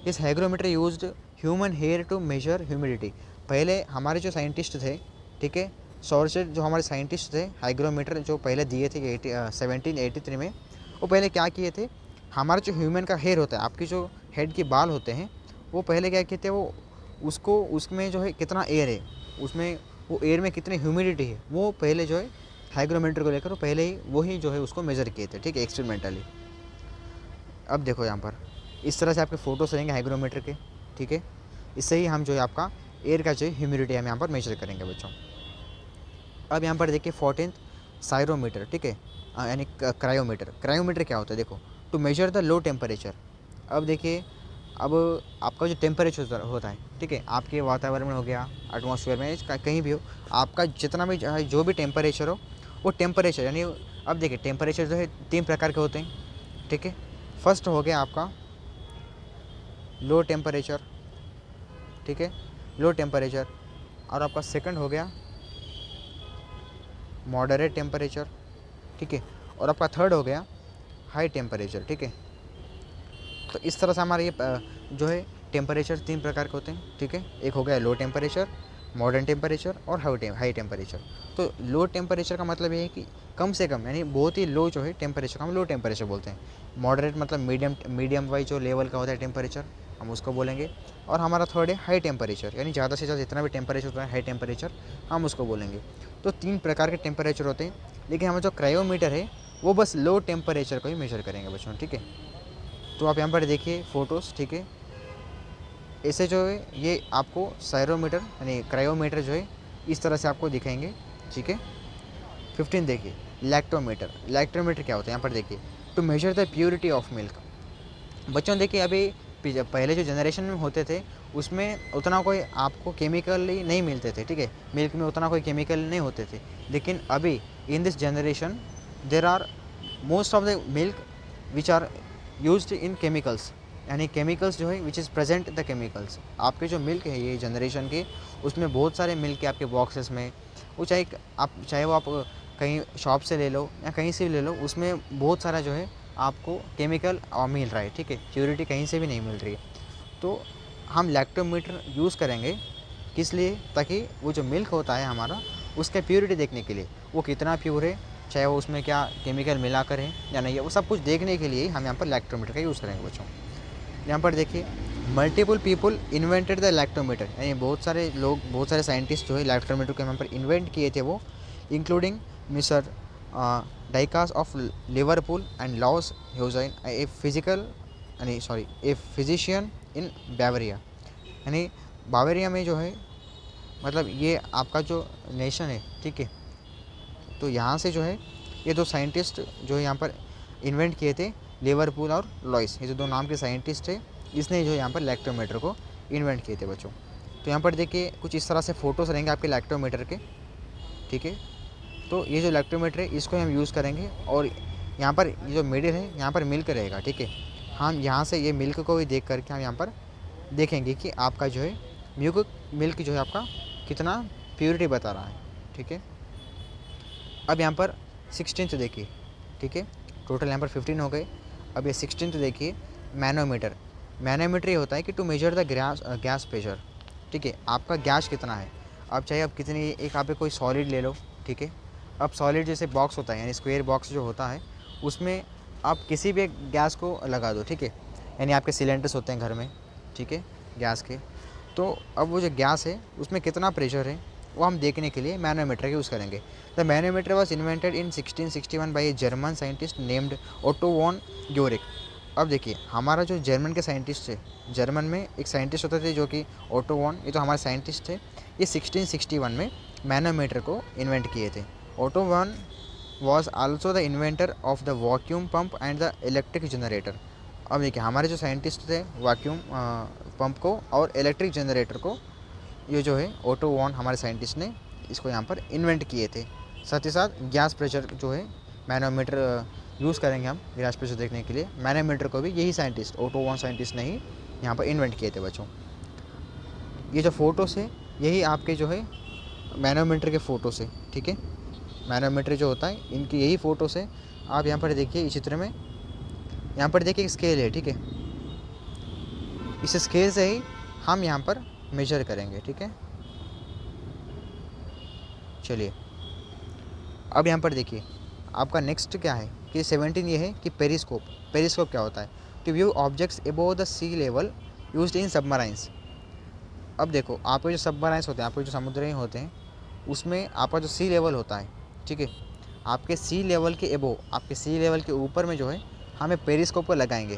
इस hygrometer used human hair to measure humidity. पहले हमारे जो साइंटिस्ट थे, ठीक है, सौर से जो हमारे साइंटिस्ट थे, हाइग्रोमीटर जो पहले दिए थे 1783 में, वो पहले क्या किए थे, हमारा जो ह्यूमन का हेयर होता है, आपकी जो हेड के बाल होते हैं, वो पहले क्या किए थे, वो उसको उसमें जो है कितना एयर है, उसमें वो एयर में कितनी ह्यूमिडिटी है, वो पहले जो है हाइग्रोमीटर को लेकर वो पहले ही वही जो है उसको मेज़र किए थे, ठीक है, एक्सपेरिमेंटली। अब देखो यहाँ पर इस तरह से आपके फ़ोटोस रहेंगे हाइग्रोमीटर के, ठीक है। इससे ही हम जो है आपका एयर का जो है ह्यूमिडिटी हम यहाँ पर मेजर करेंगे बच्चों। अब यहाँ पर देखिए 14th साइरोमीटर, ठीक है, यानी क्रायोमीटर। क्रायोमीटर क्या होता है देखो, to measure the low temperature. अब देखिए, अब आपका जो टेम्परेचर होता है, ठीक है, आपके वातावरण में हो गया, एटमॉस्फेयर में, कहीं भी हो, आपका जितना भी जो भी टेम्परेचर हो, वो टेम्परेचर यानी, अब देखिए टेम्परेचर जो है 3 प्रकार के होते हैं, ठीक है। फर्स्ट हो गया आपका लो टेम्परेचर, ठीक है, लो टेम्परेचर, और आपका सेकंड हो गया मॉडरेट टेम्परेचर, ठीक है, और आपका थर्ड हो गया हाई टेम्परेचर, ठीक है। तो इस तरह से हमारे ये जो है टेम्परेचर 3 प्रकार के होते हैं, ठीक है। एक हो गया लो टेम्परेचर, मॉडर्न टेम्परेचर और हाई टेम्परेचर। तो लो टेम्परेचर का मतलब ये है कि कम से कम, यानी बहुत ही लो जो है टेम्परेचर हम लो टेम्परेचर बोलते हैं। मॉडरेट मतलब मीडियम वाइज जो लेवल का होता है टेम्परेचर, हम उसको बोलेंगे। और हमारा थर्ड है हाई टेम्परेचर, यानी ज़्यादा से ज़्यादा जितना भी टेम्परेचर होता है हाई टेम्परेचर, हम उसको बोलेंगे। तो 3 प्रकार के टेम्परेचर होते हैं, लेकिन हमारा जो क्रायोमीटर है वो बस लो टेम्परेचर को ही मेजर करेंगे बच्चों, ठीक है। तो आप यहाँ पर देखिए फ़ोटोज़, ठीक है, ऐसे जो है ये आपको साइरोमीटर यानी क्रायोमीटर जो है इस तरह से आपको दिखाएंगे, ठीक है। 15 देखिए लैक्टोमीटर। लैक्टोमीटर क्या होता है यहाँ पर देखिए, to measure the purity of milk. बच्चों देखिए अभी पहले जो जनरेशन में होते थे उसमें उतना कोई आपको केमिकल ही नहीं मिलते थे, ठीक है, मिल्क में उतना कोई केमिकल नहीं होते थे। लेकिन अभी in this generation there are most of the milk which are used in chemicals, यानी केमिकल्स जो है which is present the chemicals. आपके जो मिल्क है ये जनरेशन के, उसमें बहुत सारे मिल्क के आपके बॉक्सेस में, वो चाहे वो आप कहीं शॉप से ले लो या कहीं से भी ले लो, उसमें बहुत सारा जो है आपको केमिकल मिल रहा है, ठीक है, प्योरिटी कहीं से भी नहीं मिल रही है। तो हम लैक्टोमीटर यूज़ करेंगे किस लिए, ताकि वो जो मिल्क होता है हमारा उसका प्योरिटी देखने के लिए, वो कितना प्योर है, चाहे वो उसमें क्या केमिकल मिला कर है या नहीं है, वो सब कुछ देखने के लिए हम यहाँ पर लैक्टोमीटर का यूज़ करेंगे बच्चों। यहाँ पर देखिए multiple people invented the lactometer, यानी बहुत सारे लोग, बहुत सारे साइंटिस्ट जो है लैक्टोमीटर को यहाँ पर इन्वेंट किए थे, वो including mister Dicas of Liverpool and लॉस ह्यूजाइन ए फिजिशियन इन बावेरिया, यानी बावेरिया में जो है, मतलब ये आपका जो नेशन है, ठीक है, तो यहाँ से जो है ये 2 साइंटिस्ट जो है यहाँ पर इन्वेंट किए थे, लिवरपूल और लॉइस, ये जो 2 नाम के साइंटिस्ट थे, इसने जो यहाँ पर लैक्टोमीटर को इन्वेंट किए थे बच्चों। तो यहाँ पर देखिए कुछ इस तरह से फ़ोटोज़ रहेंगे आपके लैक्टोमीटर के, ठीक है। तो ये जो इलेक्ट्रोमीटर है इसको हम यूज़ करेंगे और यहाँ पर ये जो मिडिल है यहाँ पर मिल्क रहेगा, ठीक है। हम यहाँ से ये मिल्क को भी देख करके हम यहाँ पर देखेंगे कि आपका जो है मिल्क जो है आपका कितना प्योरिटी बता रहा है, ठीक है। अब यहाँ पर 16th देखिए, ठीक है। टोटल यहाँ पर 15 हो गए। अब ये 16th देखिए, मैनोमीटर। मैनोमीटर ये होता है कि to measure the gas pressure, ठीक है। आपका गैस कितना है, अब चाहे आप कितनी, एक आप कोई सॉलिड ले लो, ठीक है। अब सॉलिड जैसे बॉक्स होता है यानी स्क्वायर बॉक्स जो होता है उसमें आप किसी भी एक गैस को लगा दो, ठीक है। यानी आपके सिलेंडर्स होते हैं घर में, ठीक है, गैस के। तो अब वो जो गैस है उसमें कितना प्रेशर है वो हम देखने के लिए मैनोमीटर का यूज़ करेंगे। The manometer was invented in 1661 by a German scientist named Otto von Guericke. अब देखिए हमारा जो जर्मन के साइंटिस्ट थे, जर्मन में एक साइंटिस्ट होते थे जो कि ओटो वॉन, ये तो हमारे साइंटिस्ट थे। ये 1661 में मैनोमीटर को इन्वेंट किए थे। Otto von was also the inventor of the vacuum pump and the electric generator. अब देखिए हमारे जो साइंटिस्ट थे वैक्यूम पंप को और इलेक्ट्रिक जनरेटर को, ये जो है ओटो वॉन हमारे साइंटिस्ट ने इसको यहाँ पर इन्वेंट किए थे। साथ ही साथ गैस प्रेशर जो है मैनोमीटर यूज़ करेंगे हम गैस प्रेशर देखने के लिए। मैनोमीटर को भी यही साइंटिस्ट ओटो वॉन साइंटिस्ट ने ही यहाँ पर इन्वेंट किए थे बच्चों। ये जो फ़ोटोस है यही आपके जो है मैनोमीटर के फ़ोटोस है, ठीक है। मैनोमीटर जो होता है इनकी यही फ़ोटोस है। आप यहाँ पर देखिए इस चित्र में, यहाँ पर देखिए एक स्केल है, ठीक है। इस स्केल से ही हम यहाँ पर मेजर करेंगे, ठीक है। चलिए अब यहाँ पर देखिए आपका नेक्स्ट क्या है कि 17 ये है कि पेरिस्कोप। पेरिस्कोप क्या होता है, to view objects above the sea level used in submarines. अब देखो आपके जो सबमराइंस होते हैं, आपके जो समुद्री होते हैं, उसमें आपका जो सी लेवल होता है, ठीक है, आपके सी लेवल के अबोव, आपके सी लेवल के ऊपर में जो है हमें पेरिस्कोप को लगाएंगे,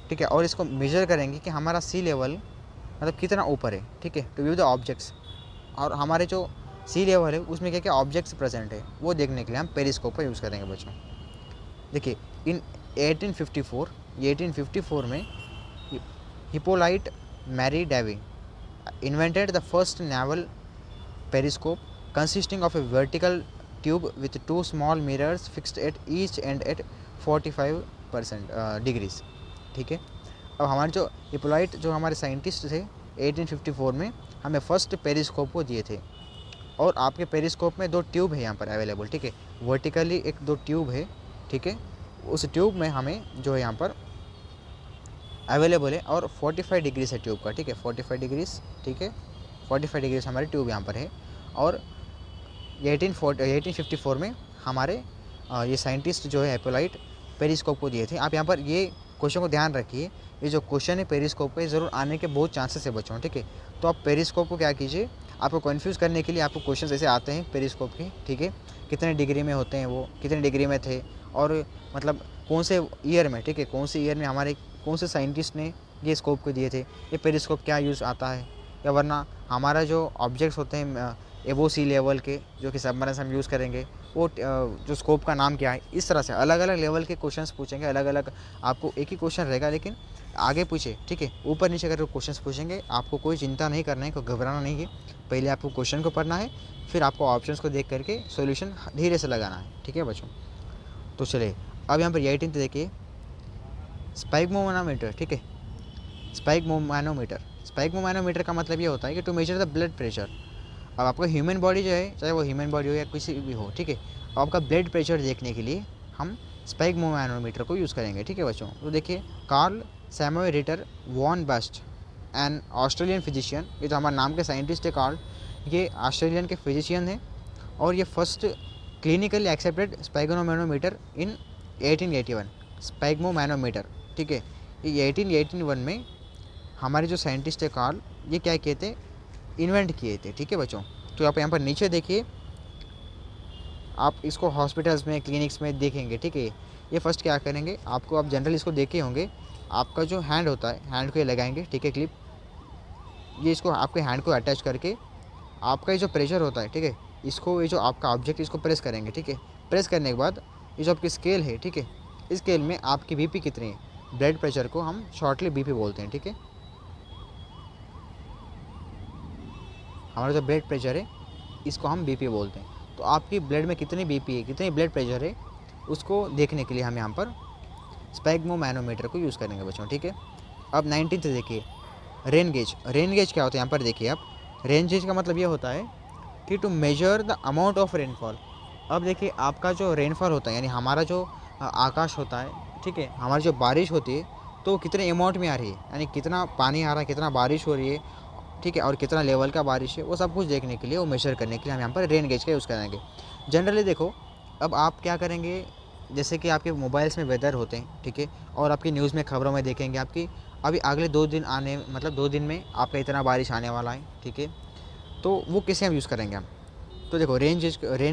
ठीक है। और इसको मेजर करेंगे कि हमारा सी लेवल मतलब कितना ऊपर है, ठीक है, टू व्यू द ऑब्जेक्ट्स। और हमारे जो सी लेवल है उसमें क्या क्या ऑब्जेक्ट्स प्रेजेंट है वो देखने के लिए हम पेरिस्कोप का यूज़ करेंगे बच्चों। देखिए इन 1854 में Hippolyte Marie Davy invented the first naval periscope consisting of a vertical tube with two small mirrors fixed at each end at 45% degrees, ठीक है। अब हमारे जो हिपोलाइट जो हमारे साइंटिस्ट थे 1854 में हमें फर्स्ट पेरिस्कोप को दिए थे। और आपके पेरिस्कोप में दो ट्यूब है यहाँ पर अवेलेबल, ठीक है। वर्टिकली एक दो ट्यूब है, ठीक है। उस ट्यूब में हमें जो है यहाँ पर अवेलेबल है और 45 डिग्रीज है ट्यूब का, ठीक है, 45 डिग्रीज, ठीक है, 45 डिग्रीज हमारे ट्यूब यहाँ पर है। और 1854 में हमारे ये साइंटिस्ट जो है हिपोलाइट पेरिस्कोप को दिए थे। आप यहाँ पर ये क्वेश्चन को ध्यान रखिए, ये जो क्वेश्चन है पेरिस्कोप पे ज़रूर आने के बहुत चांसेस है बच्चों, ठीक है। तो आप पेरिस्कोप को क्या कीजिए, आपको कन्फ्यूज़ करने के लिए आपको क्वेश्चन ऐसे आते हैं पेरिस्कोप के, ठीक है, कितने डिग्री में होते हैं वो, कितने डिग्री में थे, और मतलब कौन से ईयर में, ठीक है, कौन से ईयर में हमारे कौन से साइंटिस्ट ने ये स्कोप को दिए थे, ये पेरिस्कोप क्या यूज़ आता है, या वरना हमारा जो ऑब्जेक्ट्स होते हैं एबो सी लेवल के जो कि सबमराइंस हम यूज़ करेंगे वो जो स्कोप का नाम क्या है। इस तरह से अलग अलग लेवल के क्वेश्चंस पूछेंगे, अलग अलग आपको एक ही क्वेश्चन रहेगा लेकिन आगे पूछे, ठीक है, ऊपर नीचे करके क्वेश्चंस पूछेंगे। आपको कोई चिंता नहीं करना है, कोई घबराना नहीं है। पहले आपको क्वेश्चन को पढ़ना है, फिर आपको ऑप्शंस को देख करके सोल्यूशन धीरे से लगाना है, ठीक है बच्चों। तो चलिए अब यहाँ पर 18 देखिए स्पाइगमोमैनोमीटर, ठीक है, स्पाइगमोमैनोमीटर का मतलब ये होता है कि to measure the blood pressure. अब आपका ह्यूमन बॉडी जो है, चाहे वो ह्यूमन बॉडी हो या किसी भी हो, ठीक है, आपका ब्लड प्रेशर देखने के लिए हम स्पाइगमोमैनोमीटर को यूज़ करेंगे, ठीक है बच्चों। तो देखिए Karl Samuel Ritter von Basch an Australian physician, ये जो हमारे नाम के साइंटिस्ट है कार्ल, ये ऑस्ट्रेलियन के फिजिशियन हैं और ये फर्स्ट क्लिनिकली एक्सेप्टेड स्पाइगमोमैनोमीटर इन 1881, स्पाइगमोमैनोमीटर, ठीक है, ये 1881 में हमारे जो साइंटिस्ट है कार्ल, ये क्या किए थे, इन्वेंट किए थे, ठीक है बच्चों। तो आप यहाँ पर नीचे देखिए, आप इसको हॉस्पिटल्स में क्लिनिक्स में देखेंगे, ठीक है। ये फर्स्ट क्या करेंगे, आपको आप जनरल इसको देखे होंगे, आपका जो हैंड होता है हैंड को ये लगाएंगे, ठीक है, क्लिप, ये इसको आपके हैंड को अटैच करके आपका ये जो प्रेशर होता है, ठीक है, इसको ये जो आपका ऑब्जेक्ट इसको प्रेस करेंगे, ठीक है। प्रेस करने के बाद ये जो आपकी स्केल है, ठीक है, इस स्केल में आपकी बीपी कितनी है, ब्लड प्रेशर को हम शॉर्टली बीपी बोलते हैं, ठीक है। हमारा जो ब्लड प्रेशर है इसको हम बीपी बोलते हैं। तो तो आपकी ब्लड में कितनी बीपी है, कितनी ब्लड प्रेशर है, उसको देखने के लिए हम यहाँ पर स्पेग्मोमैनोमीटर को यूज़ करेंगे बच्चों, ठीक है। अब 19th देखिए, रेन गेज। रेन गेज क्या होता है यहाँ पर देखिए आप, रेन गेज का मतलब ये होता है कि to measure the amount of rainfall. अब देखिए आपका जो रेनफॉल होता है, यानी हमारा जो आकाश होता है, ठीक है, हमारी जो बारिश होती है, तो कितने अमाउंट में आ रही है, यानी कितना पानी आ रहा है, कितना बारिश हो रही है, ठीक है, और कितना लेवल का बारिश है, वो सब कुछ देखने के लिए, वो मेजर करने के लिए हम यहाँ पर रेन गेज का यूज़ करेंगे। जनरली देखो, अब आप क्या करेंगे, जैसे कि आपके मोबाइल्स में वेदर होते हैं, ठीक है, और आपकी न्यूज़ में खबरों में देखेंगे आपकी अभी अगले 2 दिन आने, मतलब 2 दिन में आपका इतना बारिश आने वाला है, ठीक है, तो वो कैसे हम यूज़ करेंगे हम। तो देखो रेन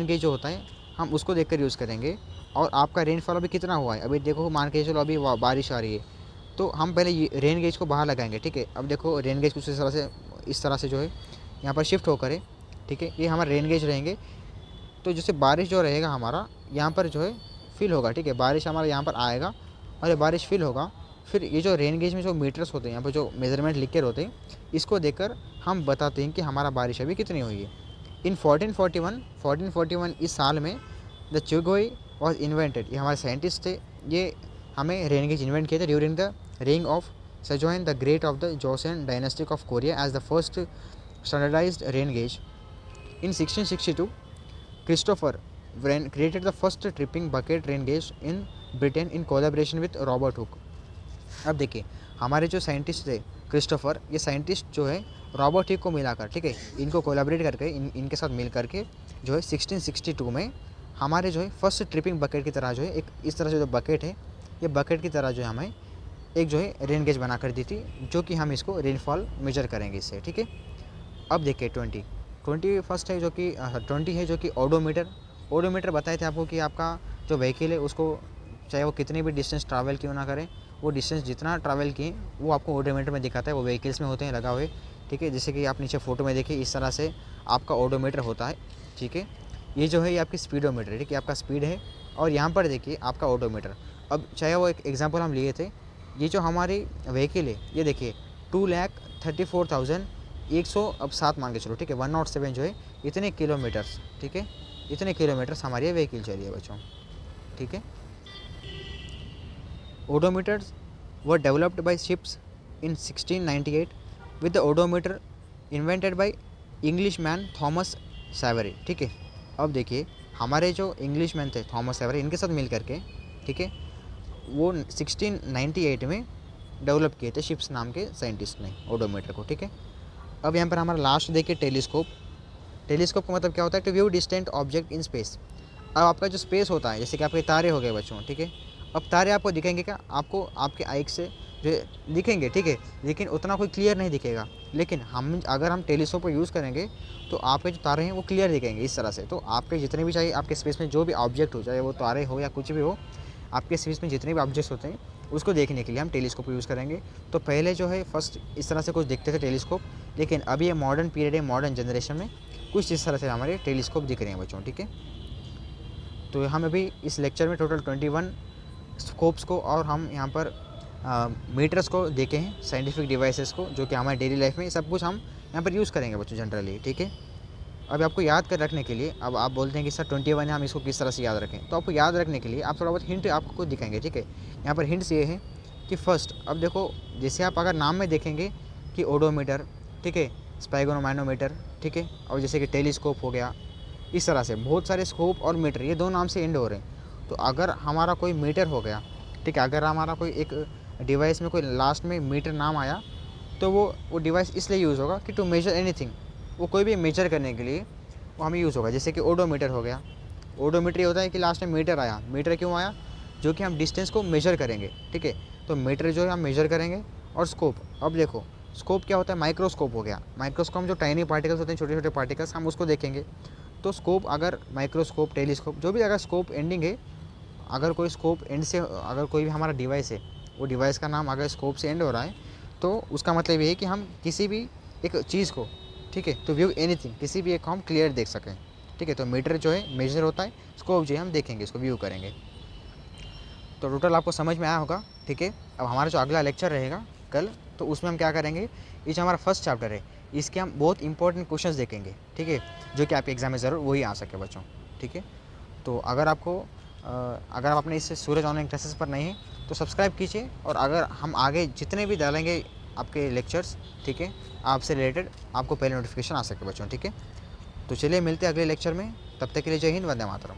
गेज जो होता है, हम उसको देखकर यूज़ करेंगे। और आपका रेनफॉल अभी कितना हुआ है, अभी देखो मान के चलो अभी बारिश आ रही है, तो हम पहले ये रेन गेज को बाहर लगाएंगे, ठीक है। अब देखो रेन गेज कुछ इस तरह से जो है यहाँ पर शिफ्ट होकर है, ठीक है, ये हमारे रेन गेज रहेंगे। तो जैसे बारिश जो रहेगा हमारा यहाँ पर जो है फिल होगा, ठीक है, बारिश हमारा यहाँ पर आएगा और ये बारिश फिल होगा। फिर ये जो रेन गेज में जो मीटर्स होते हैं, यहाँ पर जो मेजरमेंट लिख के होते हैं, इसको देखकर हम बताते हैं कि हमारा बारिश अभी कितनी हुई है। इन 1441 इस साल में द चुगोई वॉज इन्वेंटेड, ये हमारे साइंटिस्ट थे, ये हमें रेन गेज इन्वेंट किए थे during the reign of Sejong the great of the Joseon dynastic of Korea as the first standardised rain gauge. In 1662 Christopher Wren created the first tripping bucket rain gauge in Britain in collaboration with Robert Hooke। अब देखिए हमारे जो scientist थे Christopher, ये scientist जो है Robert हिक को मिलाकर, ठीक है, इनको कोलैबोरेट करके इनके साथ मिल करके जो है 1662 में हमारे जो है फर्स्ट ट्रिपिंग बकेट की तरह जो है एक इस तरह से जो बकेट है, ये बकेट की तरह जो है हमें एक जो है रेन गेज बना कर दी थी, जो कि हम इसको रेनफॉल मेजर करेंगे इससे, ठीक है। अब देखिए 20 है जो कि 20 है जो कि ओडोमीटर बताए थे आपको कि आपका जो व्हीकल है उसको चाहे वो कितनी भी डिस्टेंस ट्रैवल क्यों ना करें, वो डिस्टेंस जितना ट्रैवल किए वो आपको ओडोमीटर में दिखाता है, वो व्हीकल्स में होते हैं लगा हुए, ठीक है। जैसे कि आप नीचे फोटो में देखिए इस तरह से आपका ओडोमीटर होता है, ठीक है। ये जो है ये आपकी स्पीडोमीटर है, ठीक है, आपका स्पीड है, और यहाँ पर देखिए आपका ओडोमीटर। अब चाहे वो एक एग्जाम्पल हम लिए थे, ये जो हमारी व्हीकल है ये देखिए 2,34,100, अब 7 मान के चलो, ठीक है, 107 जो है इतने किलोमीटर्स, ठीक है, इतने किलोमीटर्स हमारी ये व्हीकल चली है बच्चों, ठीक है। Odometers were developed by ships in 1698 with the odometer invented by English man Thomas Savery, ठीक है। अब देखिए हमारे जो इंग्लिश मैन थे थॉमस सैवरी, इनके साथ मिल करके, ठीक है, वो 1698 में डेवलप किए थे शिप्स नाम के साइंटिस्ट ने ओडोमीटर को, ठीक है। अब यहाँ पर हमारा लास्ट देखिए टेलीस्कोप का मतलब क्या होता है, to view distant object in space. अब आपका जो स्पेस होता है, जैसे कि आपके तारे हो गए बच्चों, ठीक है, अब तारे आपको दिखेंगे क्या, आपको आपके आइक से जो दिखेंगे, ठीक है, लेकिन उतना कोई क्लियर नहीं दिखेगा। लेकिन अगर हम टेलीस्कोप को यूज़ करेंगे तो आपके जो तारे हैं वो क्लियर दिखेंगे इस तरह से। तो आपके जितने भी चाहिए आपके स्पेस में जो भी ऑब्जेक्ट हो, चाहे वो तारे हो या कुछ भी हो, आपके स्पेस में जितने भी ऑब्जेक्ट्स होते हैं उसको देखने के लिए हम टेलीस्कोप को यूज़ करेंगे। तो पहले जो है फर्स्ट इस तरह से कुछ दिखते थे टेलीस्कोप, लेकिन अभी ये मॉडर्न पीरियड है, मॉडर्न जनरेशन में कुछ इस तरह से हमारे टेलीस्कोप दिख रहे हैं बच्चों, ठीक है। तो हम अभी इस लेक्चर में टोटल 21 स्कोप्स को और हम यहाँ पर मीटर्स को देखे हैं, साइंटिफिक डिवाइसेस को, जो कि हमारे डेली लाइफ में सब कुछ हम यहाँ पर यूज़ करेंगे बच्चों जनरली, ठीक है। अब आपको याद कर रखने के लिए, अब आप बोलते हैं कि सर 21 है, हम इसको किस तरह से याद रखें, तो आपको याद रखने के लिए आप थोड़ा बहुत हिंट आपको कुछ दिखाएंगे, ठीक है। यहाँ पर हिंट्स ये है कि फर्स्ट, अब देखो जैसे आप अगर नाम में देखेंगे कि ओडोमीटर, ठीक है, स्पेग्मोमैनोमीटर, ठीक है, और जैसे कि टेलीस्कोप हो गया, इस तरह से बहुत सारे स्कोप और मीटर ये दो नाम से एंड हो रहे हैं। तो अगर हमारा कोई मीटर हो गया, ठीक है, अगर हमारा कोई एक डिवाइस में कोई लास्ट में मीटर नाम आया, तो वो डिवाइस इसलिए यूज़ होगा कि टू मेजर एनीथिंग, वो कोई भी मेजर करने के लिए वो हमें यूज़ होगा। जैसे कि ओडोमीटर हो गया, ओडोमीटर ये होता है कि लास्ट में मीटर आया, मीटर क्यों आया, जो कि हम डिस्टेंस को मेजर करेंगे, ठीक है, तो मीटर जो है हम मेजर करेंगे। और स्कोप, अब देखो स्कोप क्या होता है, माइक्रोस्कोप हो गया, माइक्रोस्कोप जो टाइनी पार्टिकल्स होते हैं, छोटे छोटे पार्टिकल्स, हम उसको देखेंगे। तो स्कोप, अगर माइक्रोस्कोप, टेलीस्कोप, जो भी अगर स्कोप एंडिंग है, अगर कोई स्कोप एंड से, अगर कोई भी हमारा डिवाइस है, वो डिवाइस का नाम अगर स्कोप से एंड हो रहा है, तो उसका मतलब ये है कि हम किसी भी एक चीज़ को, ठीक है, तो व्यू एनीथिंग, किसी भी एक को हम क्लियर देख सकें, ठीक है। तो मीटर जो है मेजर होता है, स्कोप जो है हम देखेंगे, इसको व्यू करेंगे। तो टोटल आपको समझ में आया होगा, ठीक है। अब हमारा जो अगला लेक्चर रहेगा कल, तो उसमें हम क्या करेंगे, ये जो हमारा फर्स्ट चैप्टर है इसके हम बहुत इंपॉर्टेंट क्वेश्चंस देखेंगे, ठीक है, जो कि आपके एग्जाम में ज़रूर वही आ सके बच्चों, ठीक है। तो अगर आप अपने इस सूरज ऑनलाइन क्लासेस पर नहीं हैं तो सब्सक्राइब कीजिए, और अगर हम आगे जितने भी डालेंगे आपके लेक्चर्स, ठीक है, आपसे रिलेटेड, आपको पहले नोटिफिकेशन आ सके बच्चों, ठीक है। तो चलिए मिलते हैं अगले लेक्चर में, तब तक के लिए जय हिंद, वंदे मातरम।